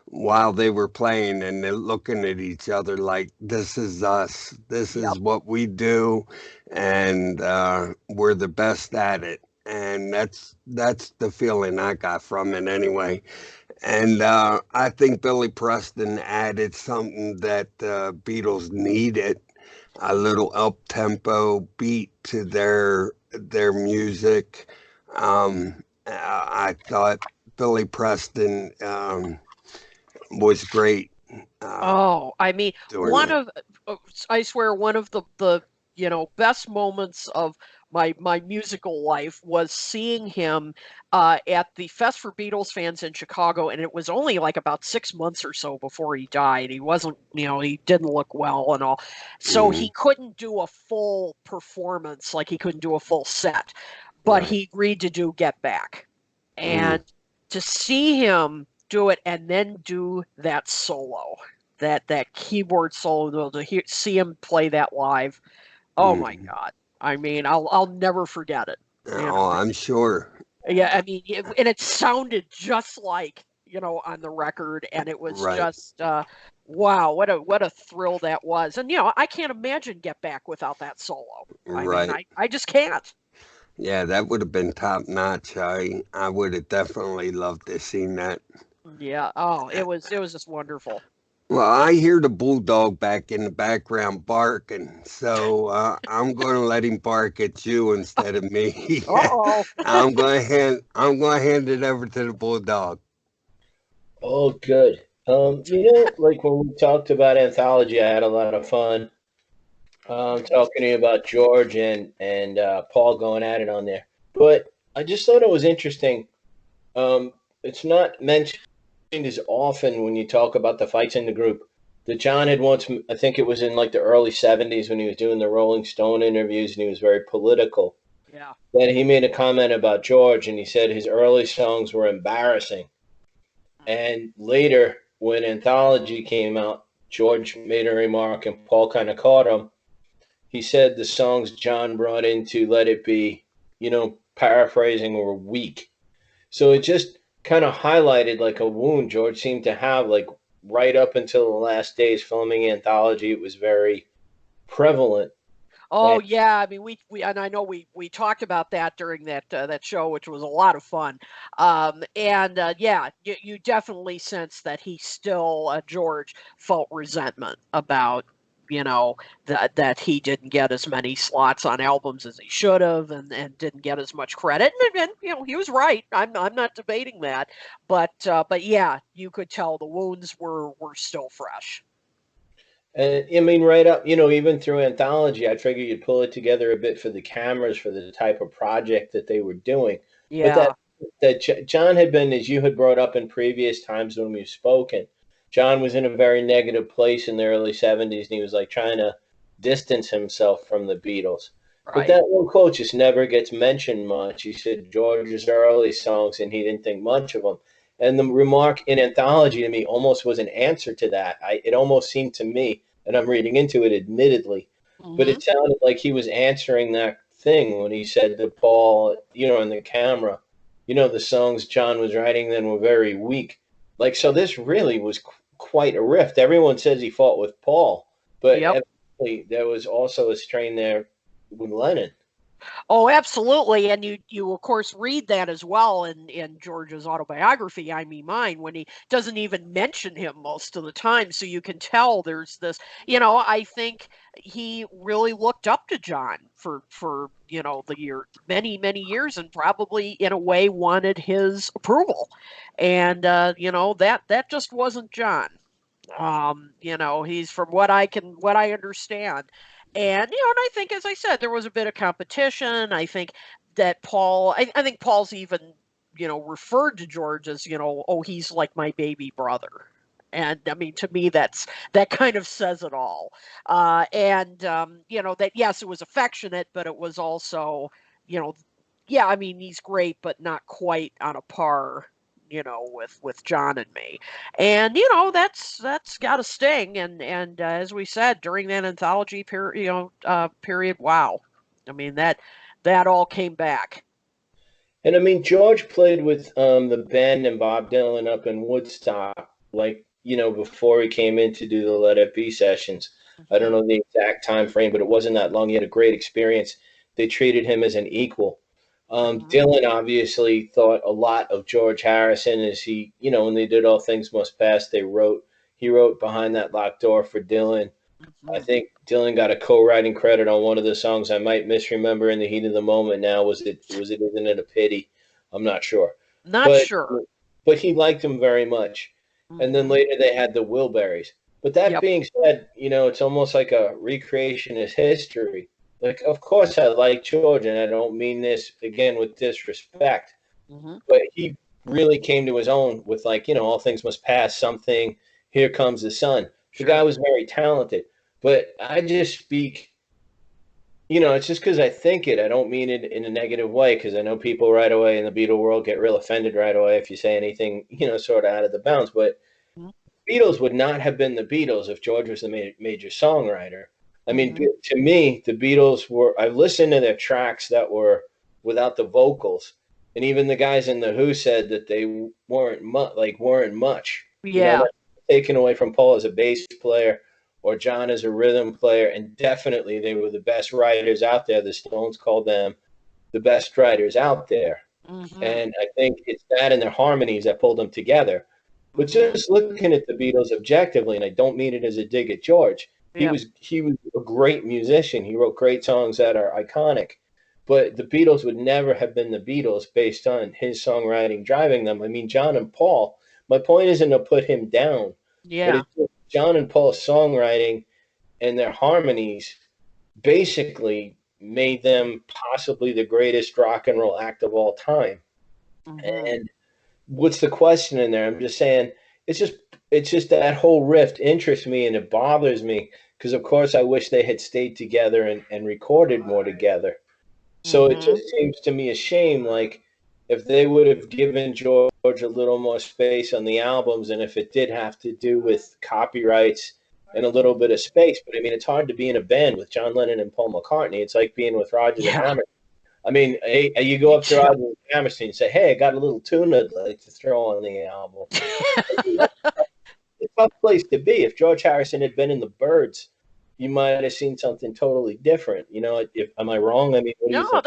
while they were playing, and they're looking at each other like, this is us. This Yep. is what we do. And we're the best at it. And that's the feeling I got from it anyway. And I think Billy Preston added something that Beatles needed, a little up tempo beat to their music. I thought Billy Preston was great uh, Oh, I mean, doing one it. of, I swear, one of the best moments of my musical life was seeing him at the Fest for Beatles fans in Chicago, and it was only like about 6 months or so before he died. He wasn't, he didn't look well and all, so he Mhm. couldn't do a full performance, like he couldn't do a full set, but Right. he agreed to do Get Back, Mm. and to see him do it and then do that solo, that keyboard solo, to see him play that live. Oh my Mm. God! I mean, I'll never forget it. Oh, I'm sure. Yeah. I mean, and it sounded just like on the record, and it was Right. just wow, what a thrill that was. And I can't imagine Get Back without that solo. I mean, Right. I just can't. Yeah, that would have been top notch. I would have definitely loved to seen that. Yeah. Oh, it was just wonderful. Well, I hear the bulldog back in the background barking, so I'm going to let him bark at you instead of me. Uh-oh. I'm going to hand it over to the bulldog. Oh, good. Like when we talked about anthology, I had a lot of fun talking to you about George and Paul going at it on there. But I just thought it was interesting. It's not mentioned as often when you talk about the fights in the group. That John had once, I think it was in like the early '70s when he was doing the Rolling Stone interviews, and he was very political. Yeah. That he made a comment about George, and he said his early songs were embarrassing. And later, when Anthology came out, George made a remark, and Paul kind of caught him. He said the songs John brought into Let It Be, paraphrasing, were weak. So it just kind of highlighted like a wound George seemed to have, like right up until the last days filming Anthology. It was very prevalent. Oh And yeah, I mean we and I know we talked about that during that show, which was a lot of fun. And yeah, you definitely sense that he still George felt resentment about that he didn't get as many slots on albums as he should have, and didn't get as much credit. And he was right. I'm not debating that, but yeah, you could tell the wounds were still fresh. I mean, right up, even through Anthology, I figured you'd pull it together a bit for the cameras for the type of project that they were doing. But Yeah. John had been, as you had brought up in previous times when we've spoken, John was in a very negative place in the early '70s, and he was like trying to distance himself from the Beatles. But Right. that one quote just never gets mentioned much. He said George's early songs, and he didn't think much of them. And the remark in Anthology to me almost was an answer to that. It almost seemed to me, and I'm reading into it admittedly, but Hmm. it sounded like he was answering that thing when he said to Paul, in the camera, the songs John was writing then were very weak. Like, so this really was quite a rift. Everyone says he fought with Paul, but Yep. evidently there was also a strain there with Lennon. Oh, absolutely. And you of course read that as well in George's autobiography, I mean mine, when he doesn't even mention him most of the time. So you can tell there's this, I think he really looked up to John for the many, many years, and probably in a way wanted his approval. And that just wasn't John. He's, from what I understand. And and I think, as I said, there was a bit of competition. I think that I think Paul's even, referred to George as, oh, he's like my baby brother. And I mean, to me, that kind of says it all. And that, yes, it was affectionate, but it was also, you know, yeah, I mean, he's great, but not quite on a par, with John and me. And that's got a sting. And as we said, during that anthology period, wow, I mean, that all came back. And I mean, George played with the band and Bob Dylan up in Woodstock, like, before he came in to do the Let It Be sessions. I don't Hmm. know the exact time frame, but it wasn't that long. He had a great experience. They treated him as an equal. Hmm. Dylan obviously thought a lot of George Harrison as he, when they did All Things Must Pass, he wrote Behind That Locked Door for Dylan. I Hmm. think Dylan got a co-writing credit on one of the songs. I might misremember in the heat of the moment now. Was it Isn't It a Pity? I'm not sure. Not But sure. but he liked him very much. And then Hmm. later they had the Wilburys. But that Yep. being said, it's almost like a recreationist history. Like, of course I like George, and I don't mean this again with disrespect, Hmm. but he really came to his own with, like, All Things Must Pass, Something, Here Comes the Sun. The guy Sure. was very talented. But I just speak, it's just because I think it. I don't mean it in a negative way, because I know people right away in the Beatle world get real offended right away if you say anything, sort of out of the bounds. But Beatles would not have been the Beatles if George was the major songwriter. I mean, Hmm. to me, the Beatles were. I listened to their tracks that were without the vocals, and even the guys in the Who said that they weren't much. Yeah. That's taken away from Paul as a bass player or John as a rhythm player, and definitely they were the best writers out there. The Stones called them the best writers out there. Hmm. And I think it's that and their harmonies that pulled them together. But Hmm. just looking at the Beatles objectively, and I don't mean it as a dig at George, he Yep. was he was a great musician. He wrote great songs that are iconic. But the Beatles would never have been the Beatles based on his songwriting driving them. I mean, John and Paul, my point isn't to put him down, but Yeah. it's just John and Paul's songwriting and their harmonies basically made them possibly the greatest rock and roll act of all time. Hmm. And what's the question in there? I'm just saying it's just it's just that whole rift interests me and it bothers me because of course I wish they had stayed together and recorded more together. So it Hmm. just seems to me a shame, like if they would have given George a little more space on the albums, and if it did have to do with copyrights and a little bit of space. But I mean, it's hard to be in a band with John Lennon and Paul McCartney. It's like being with Rodgers and Yeah. Hammerstein. I mean, hey, you go up to Yeah. Rodgers and Hammerstein and say, "Hey, I got a little tune I'd like to throw on the album." I mean, that's a tough place to be. If George Harrison had been in the Byrds, you might have seen something totally different. If am I wrong? I mean, what do you No, think?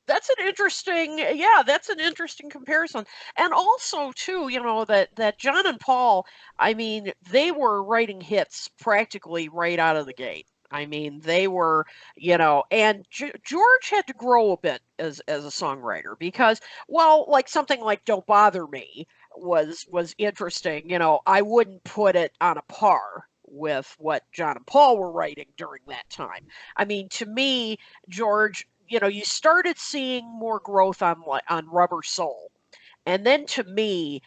that's an interesting, yeah, that's an interesting comparison. And also too, that John and Paul, I mean, they were writing hits practically right out of the gate. I mean, they were, and George had to grow a bit as a songwriter because, well, like something like "Don't Bother Me" was interesting. I wouldn't put it on a par with what John and Paul were writing during that time. I mean, to me, George, you started seeing more growth on Rubber Soul. And then to me,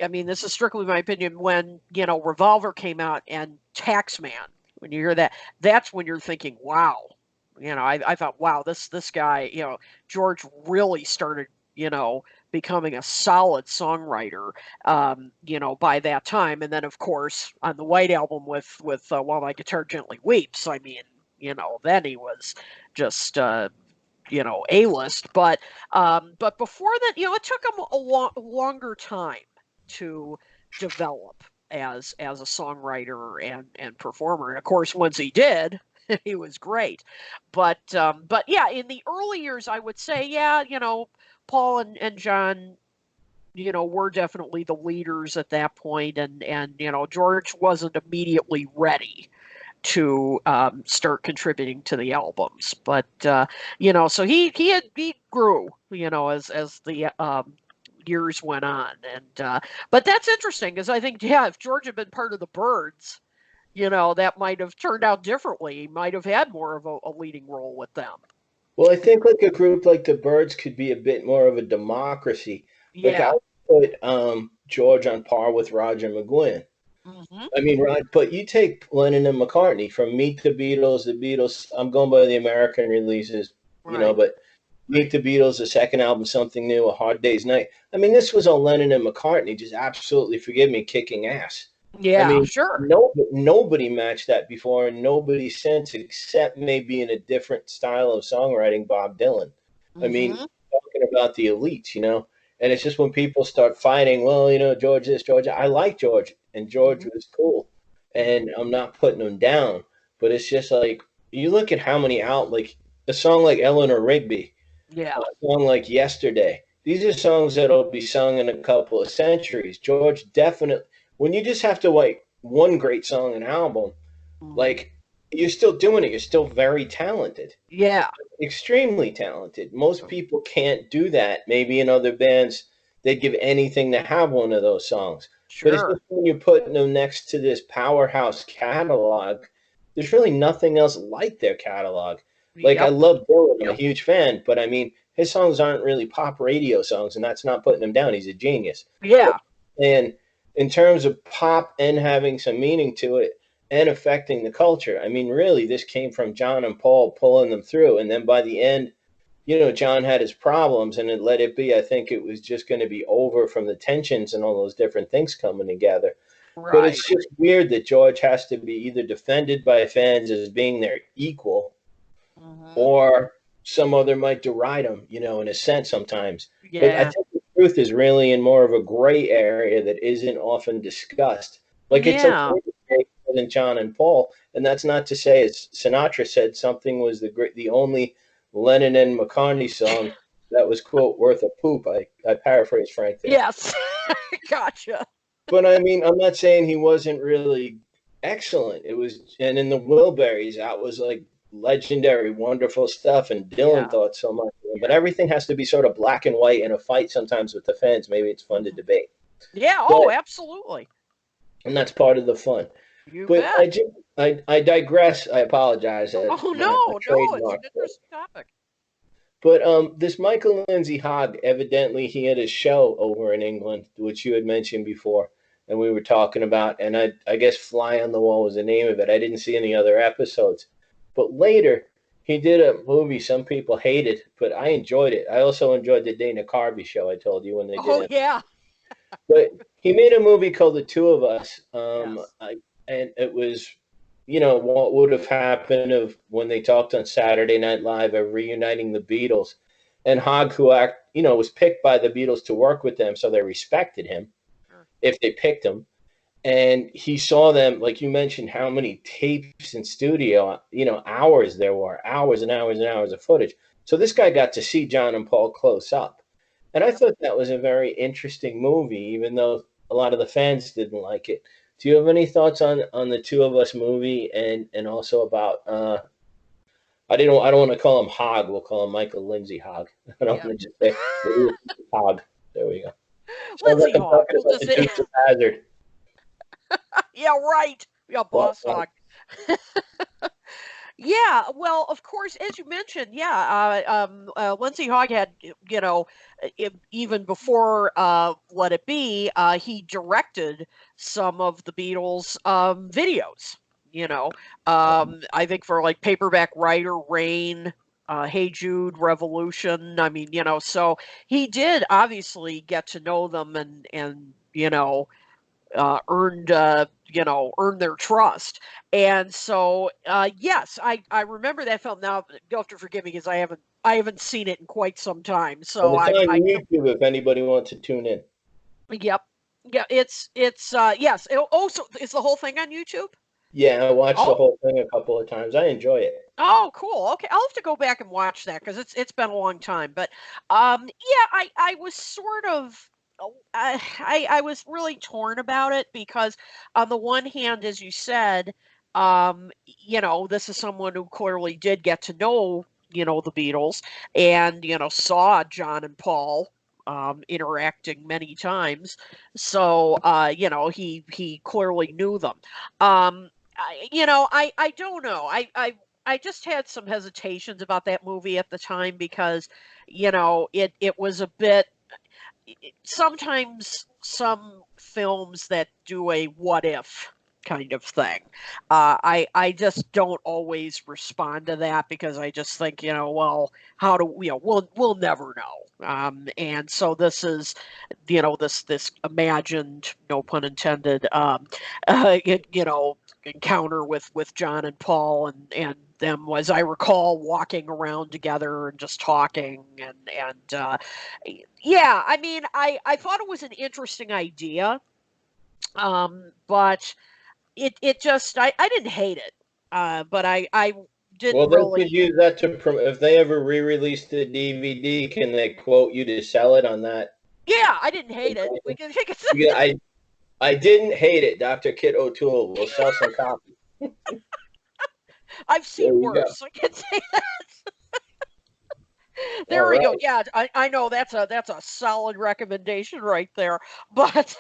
I mean, this is strictly my opinion, when, Revolver came out and Taxman, when you hear that, that's when you're thinking, wow. I thought, wow, this guy, George really started, becoming a solid songwriter, by that time. And then, of course, on the White Album with While My Guitar Gently Weeps, I mean, then he was just A-list. But before that, it took him a longer time to develop as a songwriter and performer. And of course, once he did, he was great. But yeah, in the early years, I would say, yeah, Paul and John, were definitely the leaders at that point, and George wasn't immediately ready to start contributing to the albums. But so he grew, as the years went on, and but that's interesting because I think, yeah, if George had been part of the Byrds, that might have turned out differently. He might have had more of a leading role with them. Well, I think like a group like the Byrds could be a bit more of a democracy. Like I Yeah. would put George on par with Roger McGuinn. Hmm. I mean, right, but you take Lennon and McCartney from Meet the Beatles, I'm going by the American releases, Right. but Meet the Beatles, the second album, Something New, A Hard Day's Night. I mean, this was on Lennon and McCartney, just absolutely, forgive me, kicking ass. I Yeah. mean, Sure. nobody matched that before, and nobody since, except maybe in a different style of songwriting, Bob Dylan. I mean, Hmm. talking talking about the elites, and it's just when people start fighting, well, George this, George, I like George, and George was cool, and I'm not putting him down, but it's just like you look at how many like a song like Eleanor Rigby, Yeah. a song like Yesterday. These are songs that'll be sung in a couple of centuries. George definitely, when you just have to like one great song an album, like you're still doing it. You're still very talented. Yeah. Extremely talented. Most people can't do that. Maybe in other bands, they'd give anything to have one of those songs. But it's Sure. just when you're putting them next to this powerhouse catalog, there's really nothing else like their catalog. Like, I Yep. love Dylan. I'm a huge fan, but I mean, his songs aren't really pop radio songs, and that's not putting him down. He's a genius. Yeah. And in terms of pop and having some meaning to it and affecting the culture, I mean, really, this came from John and Paul pulling them through. And then by the end, John had his problems, and it Let It Be, I think it was just going to be over from the tensions and all those different things coming together. Right. But it's just weird that George has to be either defended by fans as being their equal, or some other might deride him, in a sense sometimes. Yeah. But I think the truth is really in more of a gray area that isn't often discussed. Like, it's okay to say more than John and Paul, and that's not to say, as Sinatra said, something was the only Lennon and McCartney song that was, quote, worth a poop. I paraphrase Frank there. Yes. Gotcha. But I mean, I'm not saying he wasn't really excellent. It was, and in the Wilburys, that was like legendary, wonderful stuff. And Dylan thought so much of it. But everything has to be sort of black and white in a fight sometimes with the fans. Maybe it's fun to debate. Yeah. But, Absolutely. And that's part of the fun. You but bet. I digress. I apologize. No, it's an interesting topic. But this Michael Lindsay Hogg, evidently he had a show over in England, which you had mentioned before, and we were talking about, and I guess Fly on the Wall was the name of it. I didn't see any other episodes. But later, he did a movie some people hated, but I enjoyed it. I also enjoyed the Dana Carvey show, I told you, when they did it. Yeah. But he made a movie called The Two of Us, and it was, what would have happened of when they talked on Saturday Night Live of reuniting the Beatles, and Hogg, who was picked by the Beatles to work with them, so they respected him if they picked him, and he saw them, like you mentioned, how many tapes in studio, hours there were, hours and hours and hours of footage. So this guy got to see John and Paul close up, and I thought that was a very interesting movie, even though a lot of the fans didn't like it. Do you have any thoughts on the Two of Us movie, and also about I don't want to call him Hogg. We'll call him Michael Lindsay Hogg. I don't want to just say Hogg. There we go. Lindsay Hogg. The Dukes of Hazzard. Yeah, right. Yeah, Boss Hogg. Yeah, well, of course, as you mentioned, Lindsay Hogg had, even before Let It Be, he directed some of the Beatles videos, I think for like Paperback Writer, Rain, Hey Jude, Revolution. I mean, so he did obviously get to know them and earned their trust. And so yes, I remember that film. Now you'll have to forgive me because I haven't seen it in quite some time. So it's on YouTube if anybody wants to tune in. Yep. Yeah, it's yes. So is the whole thing on YouTube? Yeah, I watched the whole thing a couple of times. I enjoy it. Oh, cool. Okay, I'll have to go back and watch that because it's been a long time. But I was sort of I was really torn about it because on the one hand, as you said, this is someone who clearly did get to know, the Beatles and, saw John and Paul interacting many times. So, he clearly knew them. I don't know. I just had some hesitations about that movie at the time because, it was a bit. Sometimes some films that do a what if kind of thing, I just don't always respond to that because I just think, well, how do we'll never know. And so this is, this imagined, no pun intended, encounter with John and Paul and them, as I recall, walking around together and just talking and yeah, I mean, I thought it was an interesting idea, but it just I didn't hate it, but I didn't Well, they could really. use that to if they ever re-release the DVD. Can they quote you to sell it on that? Yeah, I didn't hate it. We can take it. Yeah, I didn't hate it. Dr. Kit O'Toole will sell some copies. I've There seen you go. worse. I can say that. There All we go. right. Yeah, I know that's a solid recommendation right there. But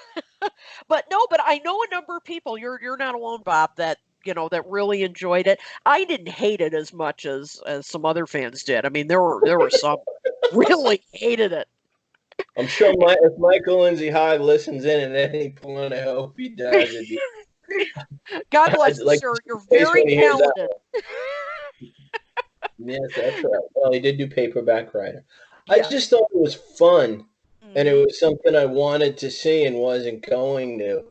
but no, but I know a number of people. You're not alone, Bob. That that really enjoyed it. I didn't hate it as much as some other fans did. I mean, there were some really hated it. I'm sure if Michael Lindsay Hogg listens in at any point, I hope he does. God bless you, Like sir. You're face very when he hears that. talented. Yes, that's right. Well, he did do paperback writer. I Yeah. just thought it was fun, and it Mhm. was something I wanted to see and wasn't going to.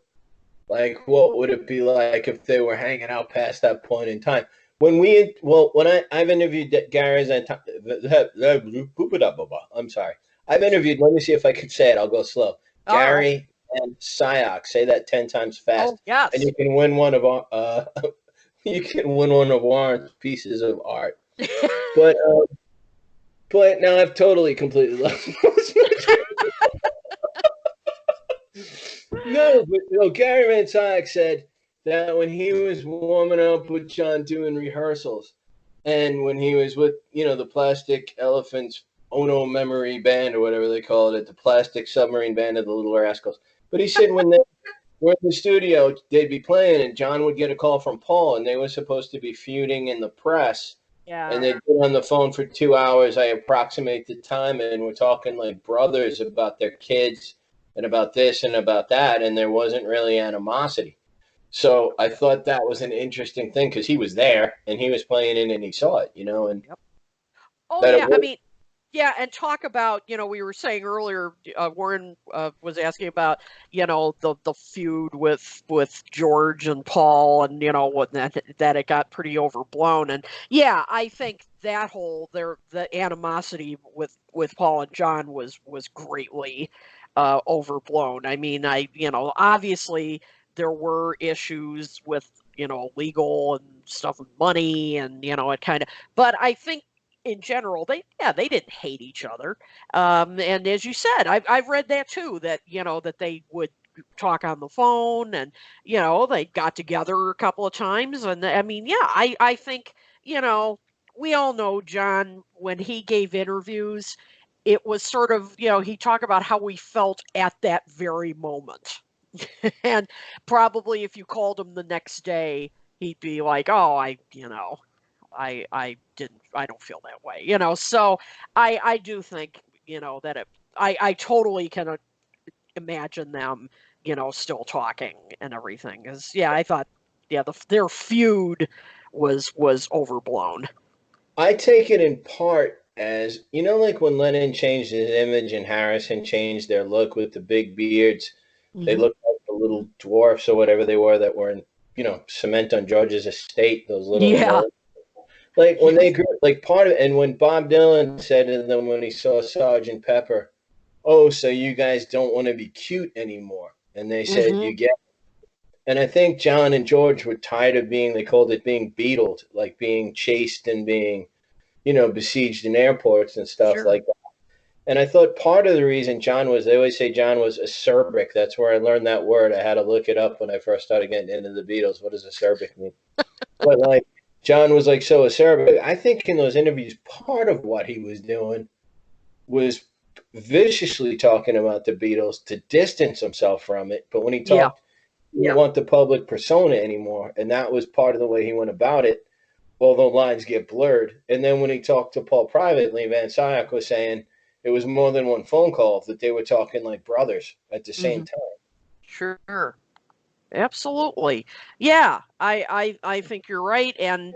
Like, what would it be like if they were hanging out past that point in time? When I've interviewed Gary, I'm sorry. I've interviewed, let me see if I can say it. I'll go slow. All right. Gary and Syox. Say that 10 times fast. Oh yes. And you can win one of you can win one of Warren's pieces of art. But now I've totally completely lost. No, but Gary Van Syke said that when he was warming up with John doing rehearsals, and when he was with the Plastic Elephants Ono Memory Band or whatever they called it, the Plastic Submarine Band of the Little Rascals. But he said when they were in the studio, they'd be playing, and John would get a call from Paul, and they were supposed to be feuding in the press. Yeah. And they'd been on the phone for 2 hours. I approximate the time, and we're talking like brothers about their kids and about this and about that, and there wasn't really animosity. So I thought that was an interesting thing because he was there and he was playing it and he saw it, and Yep. Oh that it yeah. I was. mean, yeah, and talk about, we were saying earlier, Warren was asking about, the feud with George and Paul, and what that it got pretty overblown, and yeah, I think that the animosity with Paul and John was greatly overblown. I mean, obviously there were issues with legal and stuff with money, and it kind of, but I think in general, they didn't hate each other. And as you said, I've read that too, that that they would talk on the phone, and they got together a couple of times, and I mean, yeah, I think we all know John, when he gave interviews, it was sort of, he talked about how we felt at that very moment. And probably if you called him the next day, he'd be like, oh, I don't feel that way, so I do think that I totally can imagine them still talking and everything, because yeah, I thought, yeah, their feud was overblown. I take it in part as, like when Lennon changed his image and Harrison changed their look with the big beards, they Hmm. looked like the little dwarfs or whatever they were that were in, cement on George's estate, those little Yeah. gnolls. Like when they grew, like part of, and when Bob Dylan said to them when he saw Sergeant Pepper, "Oh, so you guys don't want to be cute anymore?" And they said, Hmm. "You get." And I think John and George were tired of being, they called it being beetled, like being chased and being, besieged in airports and stuff Sure. like that. And I thought part of the reason they always say John was acerbic. That's where I learned that word. I had to look it up when I first started getting into the Beatles. What does acerbic mean? But like John was like so acerbic. I think in those interviews, part of what he was doing was viciously talking about the Beatles to distance himself from it. But when he Yeah. talked, he didn't want the public persona anymore, and that was part of the way he went about it. Although lines get blurred, and then when he talked to Paul privately, Van Syok was saying it was more than one phone call, that they were talking like brothers at the same Hmm. time. Sure. Absolutely. Yeah, I think you're right. And,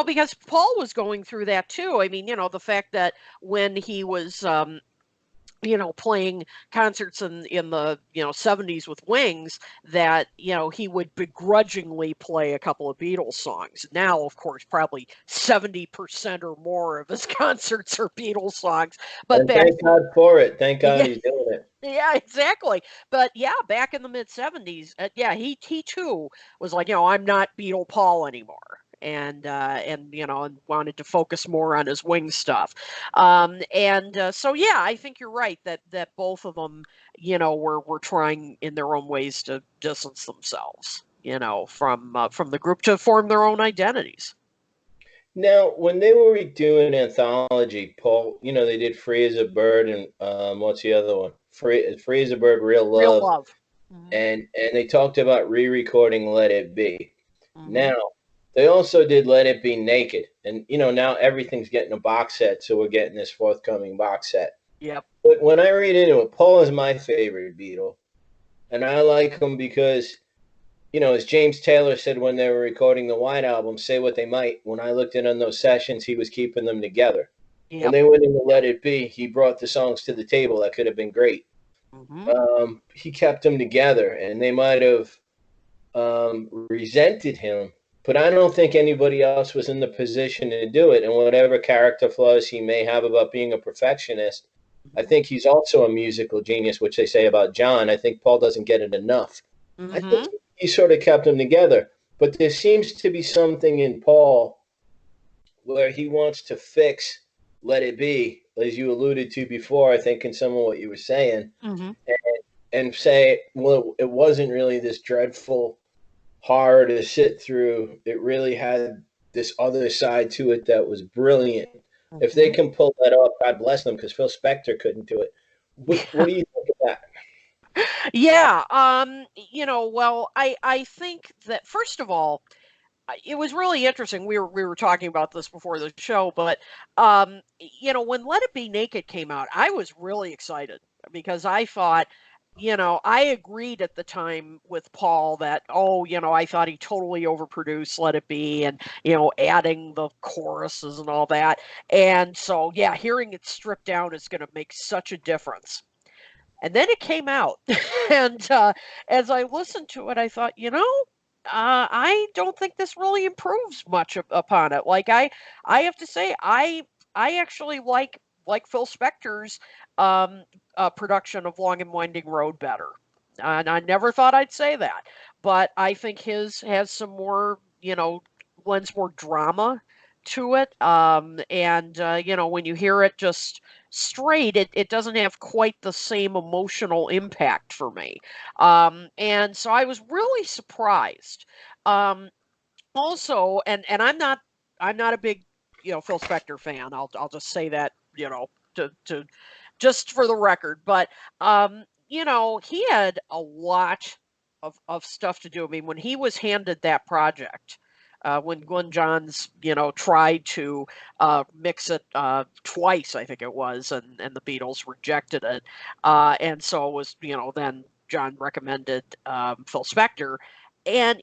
because Paul was going through that too. I mean, the fact that when he was playing concerts in the 70s with Wings, that he would begrudgingly play a couple of Beatles songs. Now, of course, probably 70% or more of his concerts are Beatles songs. But And thank God for it. Thank God yeah, he's doing it. yeah, exactly. But yeah, back in the mid 70s, yeah, he too was like, I'm not Beatle Paul anymore. And wanted to focus more on his Wing stuff. So yeah, I think you're right that both of them, were trying in their own ways to distance themselves, from the group to form their own identities. Now, when they were doing anthology, Paul, they did Free as a Bird and what's the other one? Free as a Bird, Real Real Love, love. Hmm. and they talked about re-recording Let It Be. Hmm. Now, they also did Let It Be Naked, and now everything's getting a box set, so we're getting this forthcoming box set. Yep. But when I read into it, Paul is my favorite Beatle, and I like him because as James Taylor said when they were recording the White Album, say what they might, when I looked in on those sessions, he was keeping them together. When Yep. they went into Let It Be, he brought the songs to the table that could have been great. Hmm. He kept them together, and they might have resented him, but I don't think anybody else was in the position to do it. And whatever character flaws he may have about being a perfectionist, I think he's also a musical genius, which they say about John. I think Paul doesn't get it enough. I think Hmm. he sort of kept them together. But there seems to be something in Paul where he wants to fix Let It Be, as you alluded to before, I think, in some of what you were saying, Hmm. and say, well, it wasn't really this dreadful horror to sit through. It really had this other side to it that was brilliant. If they Hmm. can pull that off, God bless them, because Phil Spector couldn't do it. What do you think of that? Yeah, well, I think that first of all, it was really interesting. We were talking about this before the show, but when Let It Be Naked came out, I was really excited because I thought, I agreed at the time with Paul that, oh, I thought he totally overproduced Let It Be and, adding the choruses and all that. And so, yeah, hearing it stripped down is going to make such a difference. And then it came out, and as I listened to it, I thought, I don't think this really improves much upon it. Like I have to say, I actually like Phil Spector's production of Long and Winding Road better, and I never thought I'd say that, but I think his has some more, lends more drama to it, and when you hear it just straight, it doesn't have quite the same emotional impact for me. And so I was really surprised. Um, Also, and I'm not a big Phil Spector fan. I'll just say that to just for the record. But he had a lot of stuff to do. I mean, when he was handed that project, when Glenn Johns, tried to mix it twice, I think it was, and the Beatles rejected it, and so it was, then John recommended Phil Spector. And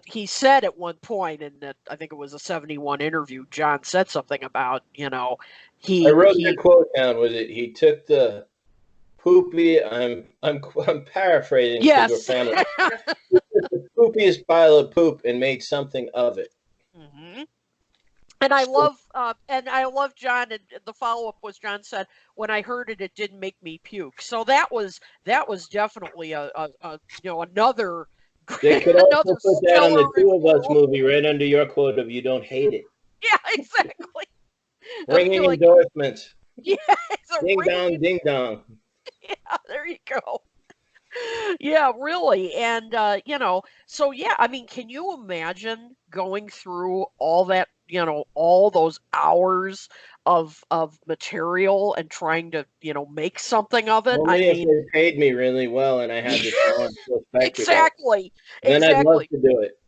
he said at one point in that, I think it was a '71 interview, John said something about I he wrote the he quote down. Was it he took the poopy? I'm paraphrasing because we're yes. family. He took the poopiest pile of poop and made something of it. Hmm. And I love John. And the follow up was John said, "When I heard it, it didn't make me puke." So that was definitely a another They could also another put that on the stellar Two of Us review. movie right under your quote of "You don't hate it." Yeah, exactly. I feel Ringing like endorsements. yeah, it's a Ding dong, ringing. ding dong. Yeah, there you go. Yeah, really. And so yeah, I mean, can you imagine going through all that, all those hours of material and trying to, make something of it? I Only if mean, they paid me really well and I had the talent Phil Spector does. exactly. Then I'd love Exactly. to do it.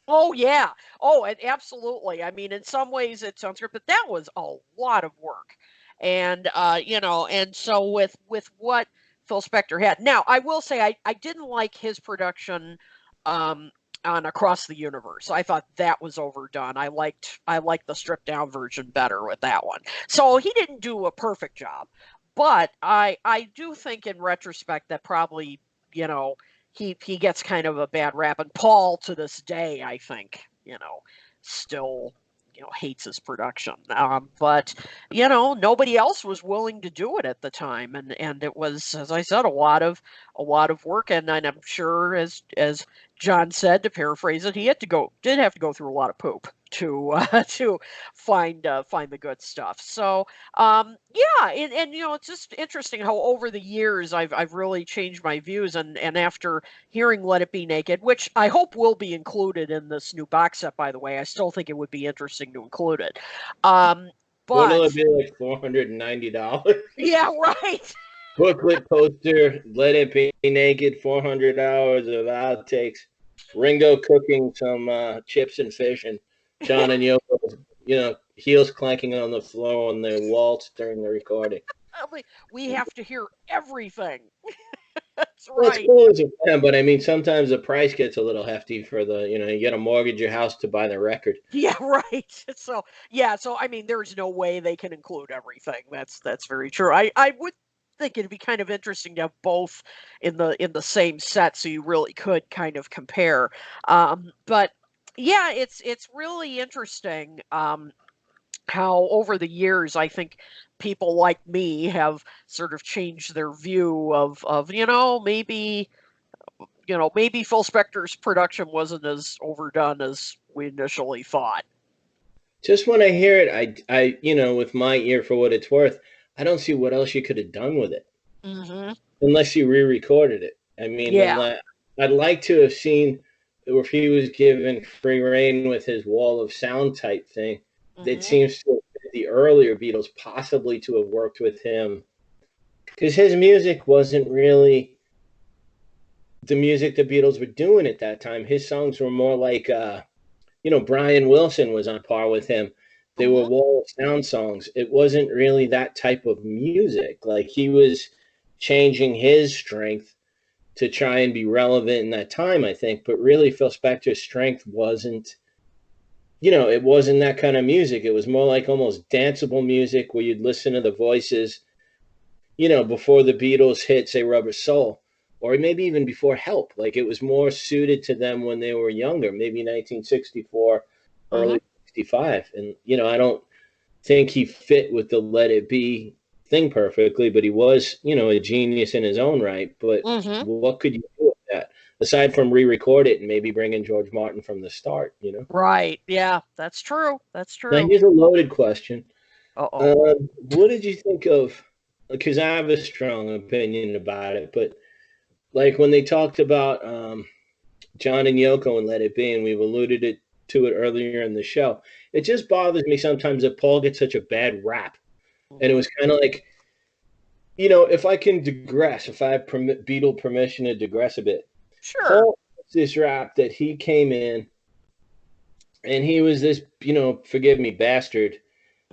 Oh yeah. Oh, and absolutely. I mean, in some ways it sounds good, but that was a lot of work. And and so with what Phil Spector had. Now, I will say I didn't like his production um on Across the Universe. I thought that was overdone. I liked the stripped down version better with that one. So he didn't do a perfect job. But I do think in retrospect that probably, you know, he gets kind of a bad rap, and Paul to this day, I think, you know, still, you know, hates his production. But you know, nobody else was willing to do it at the time, and it was, as I said, a lot of work, and I'm sure, as John said, to paraphrase it, he did have to go through a lot of poop to to find the good stuff. So yeah, and you know, it's just interesting how over the years I've really changed my views, and after hearing Let It Be Naked, which I hope will be included in this new box set, by the way, I still think it would be interesting to include it. What'll But it be, like $490? yeah, right. Booklet poster, Let It Be Naked, 400 hours of outtakes, Ringo cooking some chips and fish, and John and Yoko, you know, heels clanking on the floor on their waltz during the recording. We have to hear everything. That's Well, it's right. cool as a fan, but I mean, sometimes the price gets a little hefty for the, you know, you got to mortgage your house to buy the record. Yeah, right. So yeah, so I mean, there's no way they can include everything. That's very true. I would think it'd be kind of interesting to have both in the same set, so you really could kind of compare. But yeah, it's really interesting. How over the years I think people like me have sort of changed their view of, you know, maybe, you know, maybe Phil Spector's production wasn't as overdone as we initially thought. Just when I hear it, you know, with my ear for what it's worth, I don't see what else you could have done with it Hmm. unless you re-recorded it. I mean, Yeah. I'd like to have seen if he was given free reign with his wall of sound type thing. It Hmm. seems to have the earlier Beatles possibly to have worked with him because his music wasn't really the music the Beatles were doing at that time. His songs were more like, you know, Brian Wilson was on par with him. They were Hmm. wall of sound songs. It wasn't really that type of music. Like he was changing his strength to try and be relevant in that time, I think. But really, Phil Spector's strength wasn't, you know, it wasn't that kind of music. It was more like almost danceable music where you'd listen to the voices, you know, before the Beatles hit, say, Rubber Soul, or maybe even before Help. Like it was more suited to them when they were younger, maybe 1964, Hmm. early 65. And, you know, I don't think he fit with the Let It Be thing perfectly, but he was, you know, a genius in his own right. But Hmm. what could you do with that aside from re-record it and maybe bring in George Martin from the start? You know. Right. Yeah, that's true. That's Now true. here's a loaded question. Uh-oh. What did you think of? Because I have a strong opinion about it, but like when they talked about John and Yoko and Let It Be, and we've to it earlier in the show. It just bothers me sometimes that Paul gets such a bad rap, and it Hmm. was kind of like, you know, if I can digress, if I have Beatle permission to digress a bit, Sure. Paul gets this rap that he came in and he was this, you know, forgive me, bastard.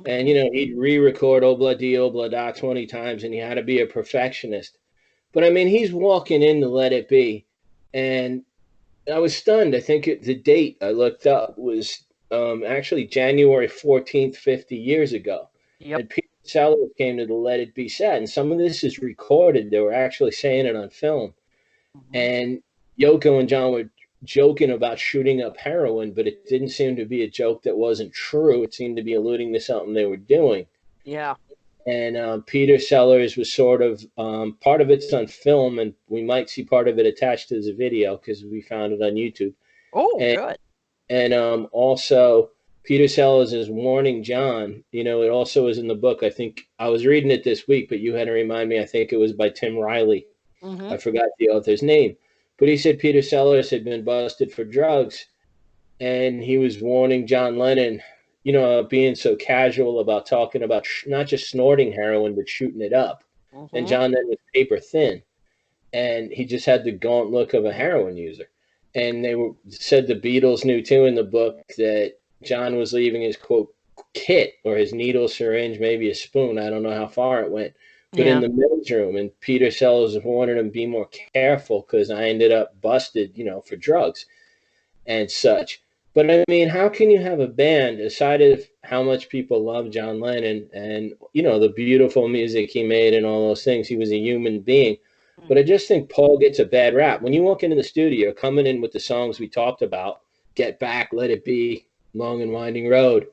And, Hmm. you know, he'd re record Obla Di Obla Da 20 times and he had to be a perfectionist. But I mean, he's walking in to Let It Be. And I was stunned. I think the date I looked up was actually January 14th, 50 years ago. Yep. And Peter Sellers came to the Let It Be set. And some of this is recorded. They were actually saying it on film. Hmm. And Yoko and John were joking about shooting up heroin, but it didn't seem to be a joke that wasn't true. It seemed to be alluding to something they were doing. Yeah. And Peter Sellers was sort of part of it's on film, and we might see part of it attached to the video because we found it on YouTube. Oh, And good. also Peter Sellers is warning John. You know, it also is in the book. I think I was reading it this week, but you had to remind me. I think it was by Tim Riley. Hmm. I forgot the author's name, but he said Peter Sellers had been busted for drugs, and he was warning John Lennon, you know, being so casual about talking about not just snorting heroin but shooting it up. And Hmm. John then was paper thin, and he just had the gaunt look of a heroin user. And said the Beatles knew too in the book that John was leaving his quote kit or his needle syringe, maybe a spoon. I don't know how far it went, but in Yeah. the men's room. And Peter Sellers wanted him to be more careful because I ended up busted, you know, for drugs and such. But I mean, how can you have a band, aside of how much people love John Lennon and, you know, the beautiful music he made and all those things? He was a human being. But I Mhm. just think Paul gets a bad rap. When you walk into the studio, coming in with the songs we talked about, Get Back, Let It Be, Long and Winding Road,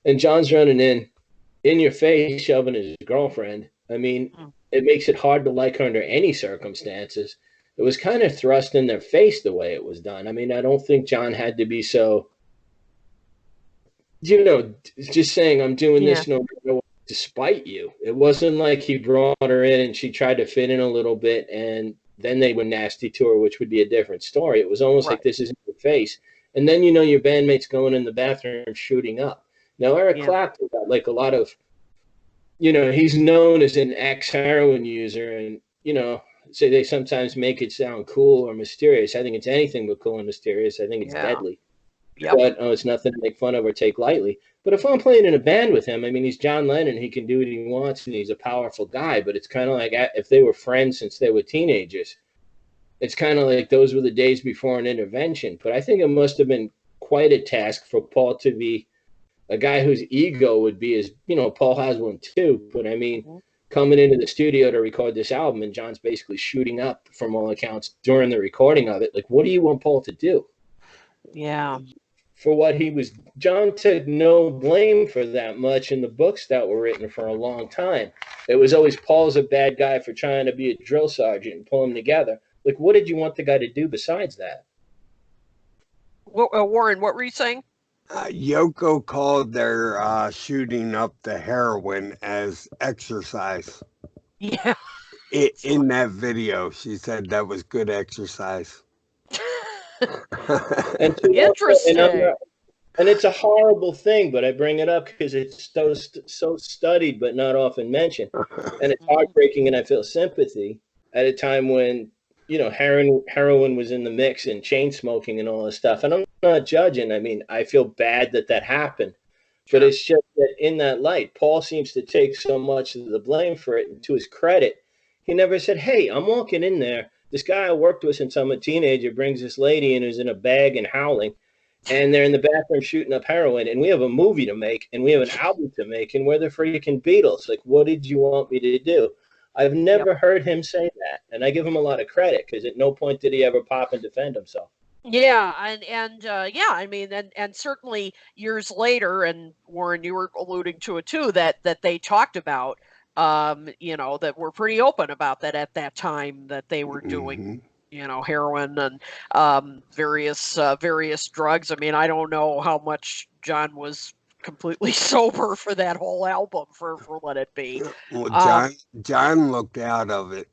and John's running in your face, shoving his girlfriend. I mean, Mm. it makes it hard to like her under any circumstances. It was kind of thrust in their face the way it was done. I mean, I don't think John had to be so, you know, just saying I'm doing Yeah. this no matter what, despite you. It wasn't like he brought her in and she tried to fit in a little bit and then they were nasty to her, which would be a different story. It was almost like Right. this is in your face. And then you know your bandmate's going in the bathroom shooting up. Now Eric Yeah. Clapton got like a lot of, you know, he's known as an ex heroin user and, you know, say they sometimes make it sound cool or mysterious. I think it's anything but cool and mysterious. I think it's Yeah. deadly. Yep. But it's nothing to make fun of or take lightly. But if I'm playing in a band with him, I mean, he's John Lennon. He can do what he wants, and he's a powerful guy. But it's kind of like if they were friends since they were teenagers. It's kind of like those were the days before an intervention. But I think it must have been quite a task for Paul to be a guy whose ego would be as, you know, Paul has one too. But I mean, Mhm. coming into the studio to record this album, and John's basically shooting up from all accounts during the recording of it. Like, what do you want Paul to do? Yeah. For what he was. John took no blame for that much in the books that were written for a long time. It was always Paul's a bad guy for trying to be a drill sergeant and pull them together. Like, what did you want the guy to do besides that? Warren, what were you saying? Yoko called their shooting up the heroin as exercise. Yeah. That's In that video, she said that was good exercise. And to also, and I'm Interesting. not, and it's a horrible thing, but I bring it up because it's so studied but not often mentioned, and it's Mhm. heartbreaking, and I feel sympathy at a time when, you know, heroin was in the mix and chain smoking and all this stuff. And I'm not judging. I mean, I feel bad that that happened, but Sure. it's just that in that light, Paul seems to take so much of the blame for it. And to his credit, he never said, "Hey, I'm walking in there. This guy I worked with since I'm a teenager brings this lady in who's in a bag and howling." And they're in the bathroom shooting up heroin, and we have a movie to make, and we have an album to make, and we're the freaking Beatles. Like, what did you want me to do? I've Yep. never heard him say that, and I give him a lot of credit because at no point did he ever pop and defend himself. Yeah, and yeah, I mean, and certainly years later, and Warren, you were alluding to it too, that they talked about, that were pretty open about that at that time that they were doing, Hmm. heroin and various drugs. I mean, I don't know how much John was completely sober for that whole album for Let It Be. Well, Um, John looked out of it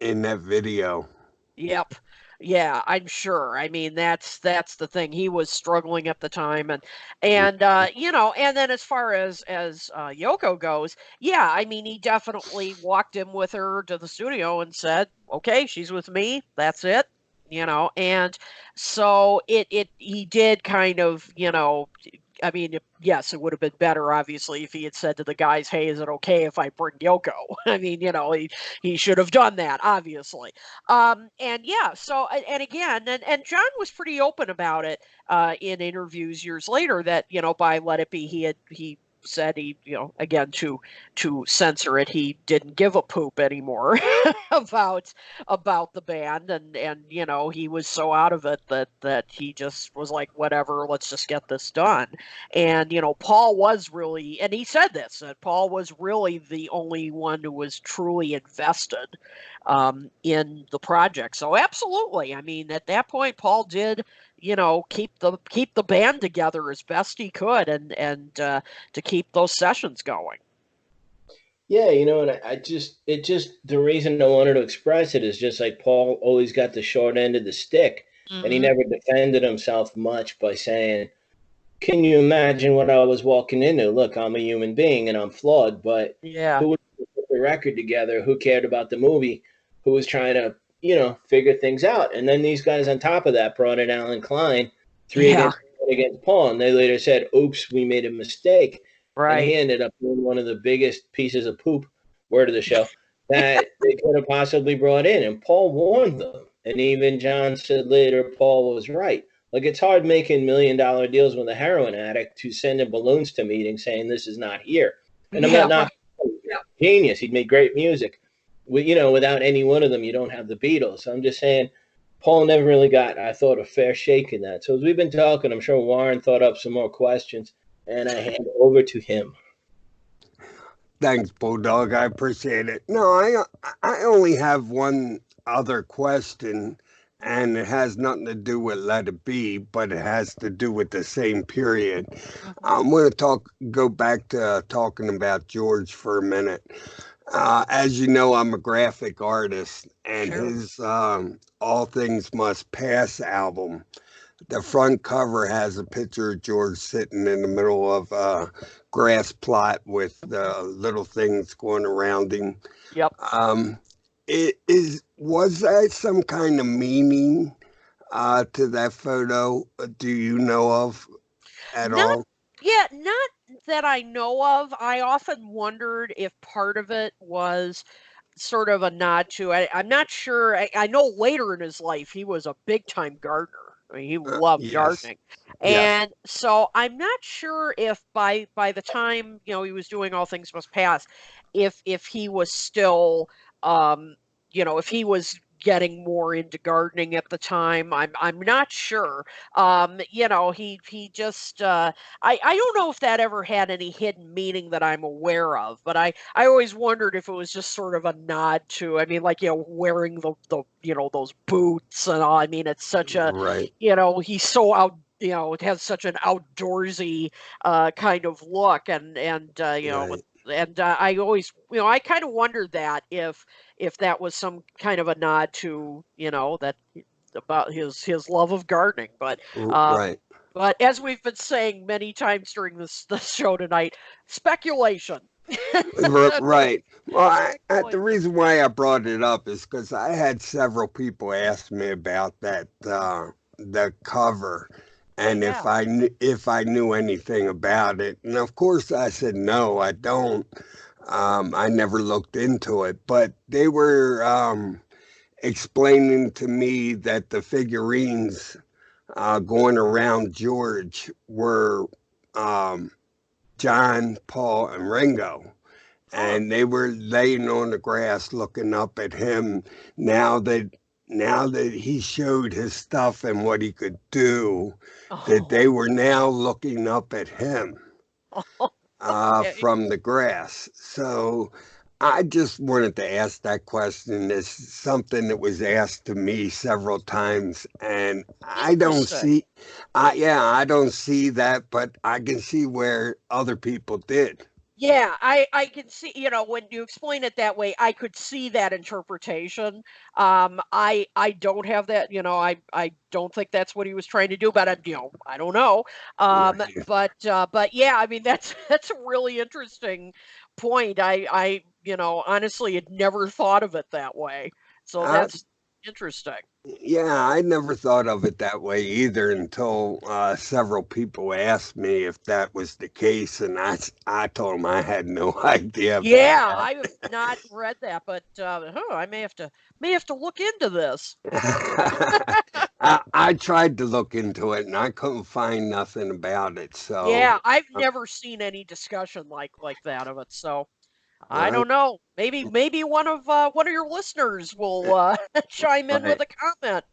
in that video. Yep. Yeah, I'm sure. I mean, that's the thing. He was struggling at the time and then as far as Yoko goes, yeah, I mean, he definitely walked in with her to the studio and said, "Okay, she's with me. That's it." And so it he did kind of, I mean, yes, it would have been better, obviously, if he had said to the guys, "Hey, is it okay if I bring Yoko?" I mean, he should have done that, obviously. And yeah, so and again, and John was pretty open about it in interviews years later that by Let It Be he said he again to censor it, he didn't give a poop anymore about the band, and he was so out of it that he just was like, whatever, let's just get this done. And Paul was really, and he said this, that Paul was really the only one who was truly invested in the project. So absolutely, I mean, at that point, Paul did, keep the band together as best he could, and to keep those sessions going. Yeah, and I just, it just, the reason I wanted to express it is just like Paul always got the short end of the stick, and he Hmm. never defended himself much by saying, can you imagine what I was walking into? Look, I'm a human being and I'm flawed, but Yeah. who was put the record together? Who cared about the movie? Who was trying to, figure things out? And then these guys on top of that brought in Alan Klein, three Yeah. against one against Paul, and they later said, "Oops, we made a mistake," and he Right. ended up being one of the biggest pieces of poop, word of the show, that they could have possibly brought in. And Paul warned them, and even John said later Paul was right. Like, it's hard making $1 million deals with a heroin addict who's sending balloons to meetings saying this is not here. And I'm Yeah, not knocking genius. He'd make great music. Without any one of them, you don't have the Beatles. So I'm just saying, Paul never really got, I thought, a fair shake in that. So as we've been talking, I'm sure Warren thought up some more questions, and I hand over to him. Thanks, Bulldog. I appreciate it. No, I only have one other question, and it has nothing to do with Let It Be, but it has to do with the same period. I'm going to go back to talking about George for a minute. As you know, I'm a graphic artist, and Sure. his All Things Must Pass album, the front cover has a picture of George sitting in the middle of a grass plot with little things going around him. Yep. Was that some kind of meaning to that photo? Do you know of at all? Yeah, not that I know of. I often wondered if part of it was sort of a nod to, I'm not sure. I know later in his life he was a big time gardener. I mean, he loved Yes. gardening. Yes. And so I'm not sure if by the time, he was doing All Things Must Pass, if he was still if he was getting more into gardening at the time. I'm not sure. He just I don't know if that ever had any hidden meaning that I'm aware of, but I always wondered if it was just sort of a nod to, I mean, like, wearing the those boots and all. I mean, it's such a, Right. he's so out, it has such an outdoorsy kind of look, and Right. and I always, I kind of wondered that if that was some kind of a nod to, that about his love of gardening. But Right. but as we've been saying many times during this show tonight, speculation. Right. Well, the Speculation. reason why I brought it up is because I had several people ask me about that the cover, and Yeah. if I knew anything about it, and of course I said no, I don't. I never looked into it, but they were explaining to me that the figurines going around George were John, Paul, and Ringo. And they were laying on the grass looking up at him. Now that he showed his stuff and what he could do, that they were now looking up at him Okay. from the grass. So I just wanted to ask that question. It's something that was asked to me several times, and I don't see, I don't see that, but I can see where other people did. Yeah, I can see, when you explain it that way, I could see that interpretation. I don't have that, I don't think that's what he was trying to do, but I don't know. Right. But yeah, I mean, that's a really interesting point. I honestly had never thought of it that way. So I, that's interesting. Yeah, I never thought of it that way either until several people asked me if that was the case, and I told them I had no idea about Yeah, I have not read that, but I may have to look into this. that. I tried to look into it and I couldn't find nothing about it. So Yeah, I've never seen any discussion like that of it, so I uh, don't know. Maybe one of your listeners will chime in with right. a comment.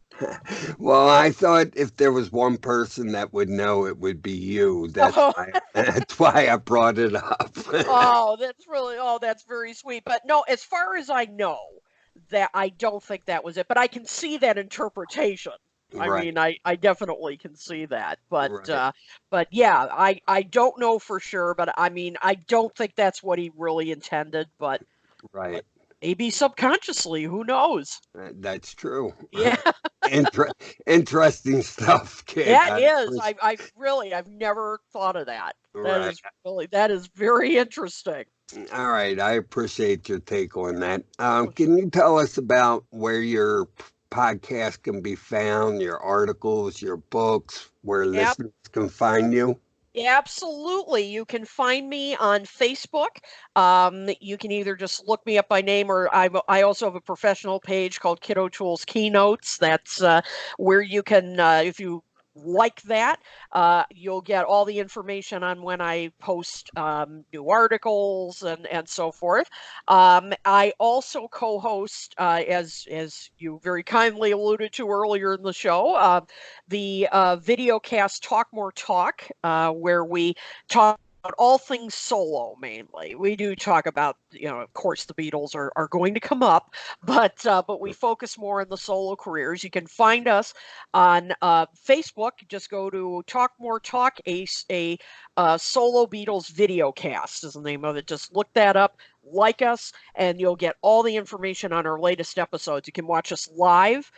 Well, I thought if there was one person that would know, it would be you. That's why I brought it up. That's very sweet. But no, as far as I know, that I don't think that was it. But I can see that interpretation. I Right, mean, I definitely can see that. right, But yeah, I don't know for sure. But I mean, I don't think that's what he really intended. But right. maybe subconsciously, who knows? That's true. Yeah. Inter- Interesting stuff, kid. That is. I've never thought of that. Right. That is very interesting. All right. I appreciate your take on that. Can you tell us about where your podcast can be found, your articles, your books, where Yep. listeners can find you? Absolutely. You can find me on Facebook. You can either just look me up by name, or I also have a professional page called Kiddo Tools Keynotes. That's where you can, if you like that. You'll get all the information on when I post new articles and so forth. I also co-host, as you very kindly alluded to earlier in the show, the videocast Talk More Talk, where we talk about all things solo. Mainly we do talk about, of course the Beatles are going to come up, but we focus more on the solo careers. You can find us on Facebook. Just go to Talk More Talk, a solo Beatles videocast is the name of it. Just look that up, like us, and you'll get all the information on our latest episodes. You can watch us live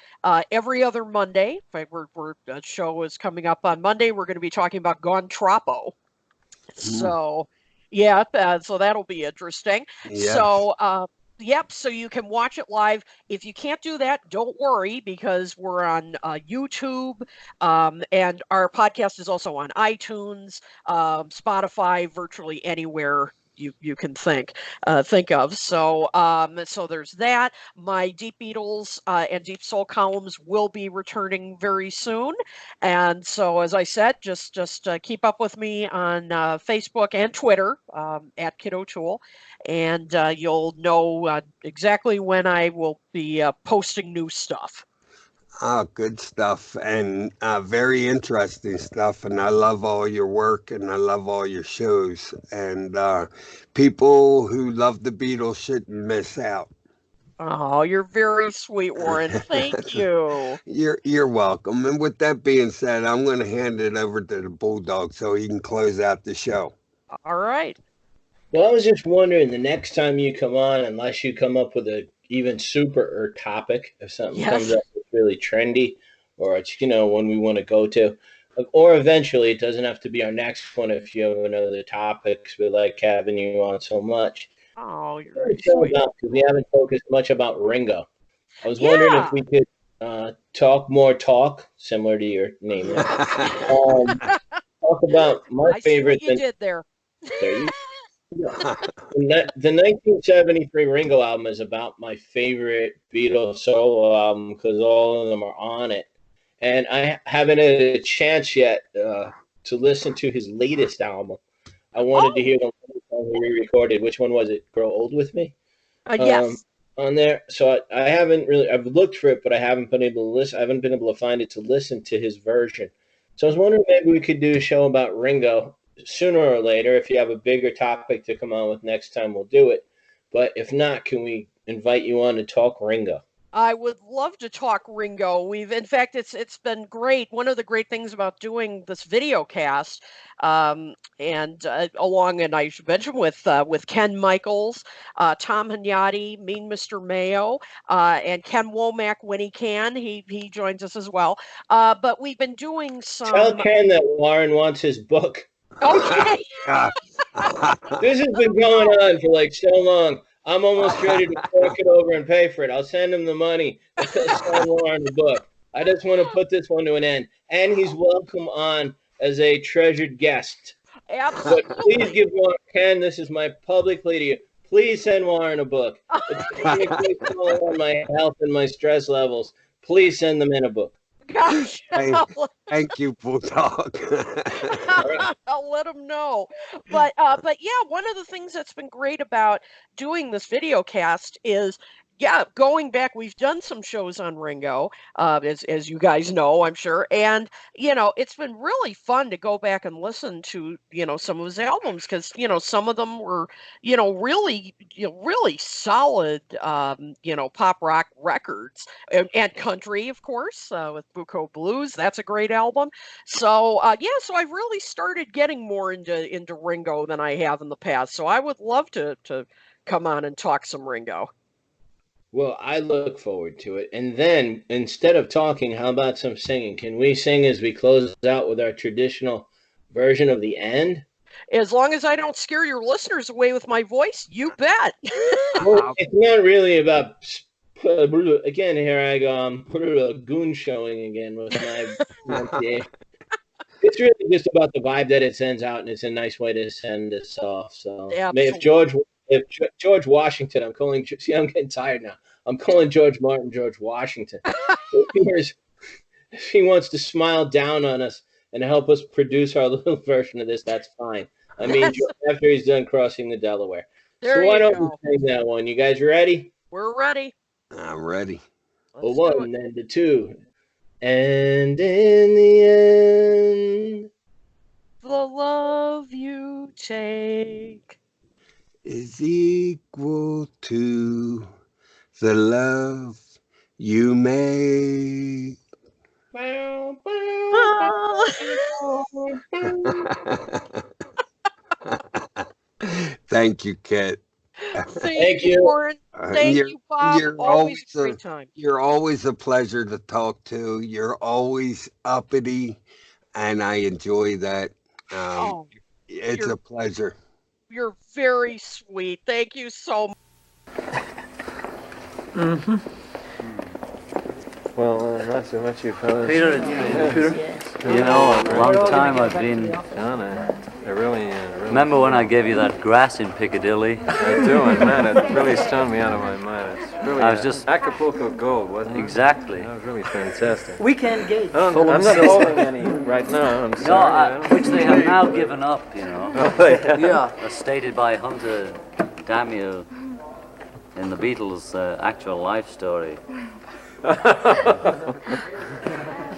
every other Monday. In fact, the show is coming up on Monday. We're going to be talking about Gone Troppo. So, yeah, so that'll be interesting. Yes. So, yep, so you can watch it live. If you can't do that, don't worry, because we're on YouTube, and our podcast is also on iTunes, Spotify, virtually anywhere you can think of. So so there's that. My Deep Beatles and Deep Soul columns will be returning very soon, and so as I said, just keep up with me on Facebook and Twitter at Kid O'Toole, and you'll know exactly when I will be posting new stuff. Oh, good stuff, and very interesting stuff. And I love all your work, and I love all your shows. And people who love the Beatles shouldn't miss out. Oh, you're very sweet, Warren. Thank you. You're welcome. And with that being said, I'm going to hand it over to the Bulldog so he can close out the show. All right. Well, I was just wondering, the next time you come on, unless you come up with a even super topic, if something comes up that's really trendy, or it's one we want to go to, or eventually it doesn't have to be our next one if you have another topics we like having you on so much. Oh, you're very sweet. Because we haven't focused much about Ringo. I was wondering if we could talk more talk, similar to your name. Talk about my favorite. See what you did there. There you The 1973 Ringo album is about my favorite Beatles solo album because all of them are on it. And I haven't had a chance yet to listen to his latest album. I wanted to hear the one we re-recorded. Which one was it? Grow Old With Me? Yes. On there. So I haven't really, I've looked for it, but I haven't been able to listen. I haven't been able to find it to listen to his version. So I was wondering maybe we could do a show about Ringo sooner or later. If you have a bigger topic to come on with next time, we'll do it. But if not, can we invite you on to talk Ringo? I would love to talk Ringo. In fact, it's been great. One of the great things about doing this video cast, and I should mention with Ken Michaels, Tom Hunyadi, Mean Mr. Mayo, and Ken Womack when he can. He joins us as well. But we've been doing some. Tell Ken that Warren wants his book. Okay. This has been going on for like so long. I'm almost ready to fork it over and pay for it. I'll send him the money to sell Warren the book. I just want to put this one to an end. And he's welcome on as a treasured guest. Absolutely. But please give Warren, Ken, this is my public plea to you. Please send Warren a book. It's on my health and my stress levels. Please send them in a book. Gosh. Thank you, Bulldog. I'll let him know. But yeah, one of the things that's been great about doing this video cast is, going back, we've done some shows on Ringo, as you guys know, I'm sure. And, it's been really fun to go back and listen to, some of his albums because, some of them were, really solid, pop rock records and country, of course, with Bucco Blues. That's a great album. So, so I've really started getting more into Ringo than I have in the past. So I would love to come on and talk some Ringo. Well, I look forward to it. And then, instead of talking, how about some singing? Can we sing as we close out with our traditional version of the end? As long as I don't scare your listeners away with my voice, you bet. Well, it's not really about... Again, here I go. I'm goon showing again with my pronunciation. It's really just about the vibe that it sends out, and it's a nice way to send this off. So, if George Washington, I'm calling. See, I'm getting tired now. I'm calling George Martin George Washington. she wants to smile down on us and help us produce our little version of this, that's fine. I mean, after he's done crossing the Delaware. There So why you don't go. we sing that one? You guys ready? We're ready. I'm ready. Well, Let's do one, it. then the two. And in the end, The love you take. Is equal to the love you make. Thank you, Kit. Thank you, you. Warren. Thank you, Bob. You're Always a great time. you're always a pleasure to talk to. You're always uppity, and I enjoy that. Oh, It's you're a pleasure. you're very sweet. Thank you so much. Mm-hmm. Well, not so much you fellas. Peter, you know, a long time I've been. John, I really. Remember when I gave you that grass in Piccadilly? I do, and man, it really stoned me out of my mind. It's really I was just Acapulco Gold, wasn't it? exactly. That was really fantastic. Weekend gate. I'm not holding any right now. I'm No, sorry. which they have now given up. You know, Oh, yeah. Yeah. as stated by Hunter Damiel in the Beatles' actual life story.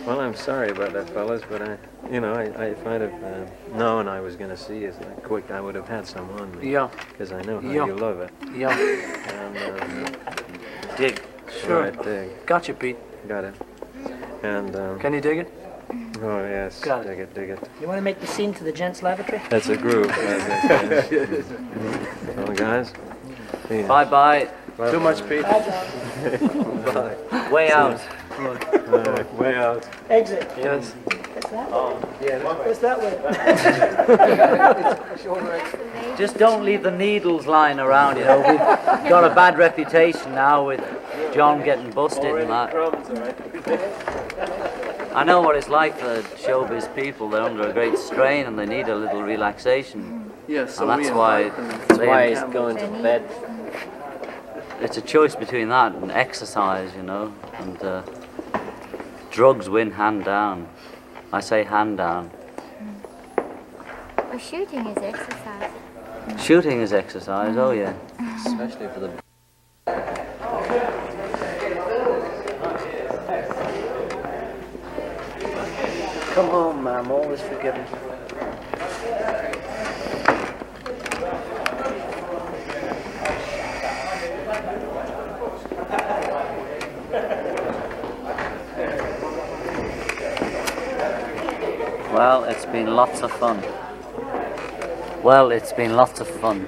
Well, I'm sorry about that, fellas, but if I'd have known I was going to see you that quick, I would have had some on me. Yeah. Because I know how Yeah. you love it. Yeah. And, Dig. Sure. Right, dig. Got you, Pete. Got it. And, Can you dig it? oh, yes, Got it. dig it, dig it. You want to make the scene to the gents' lavatory? That's a groove. Well, guys. Yeah. Bye bye. Too much, Pete. Bye. Way out. Way out. Exit. Yes. It's that way. Just don't leave the needles lying around. You know, we've got a bad reputation now with John getting busted and that. I know what it's like for showbiz people. They're under a great strain and they need a little relaxation. Yes. And that's why he's going to bed. It's a choice between that and exercise, you know, and drugs win hand down. I say hand down. Well, shooting is exercise. Shooting is exercise, oh yeah. Especially for the... Come home, ma'am. Always forgiven. Well, it's been lots of fun. Well, it's been lots of fun.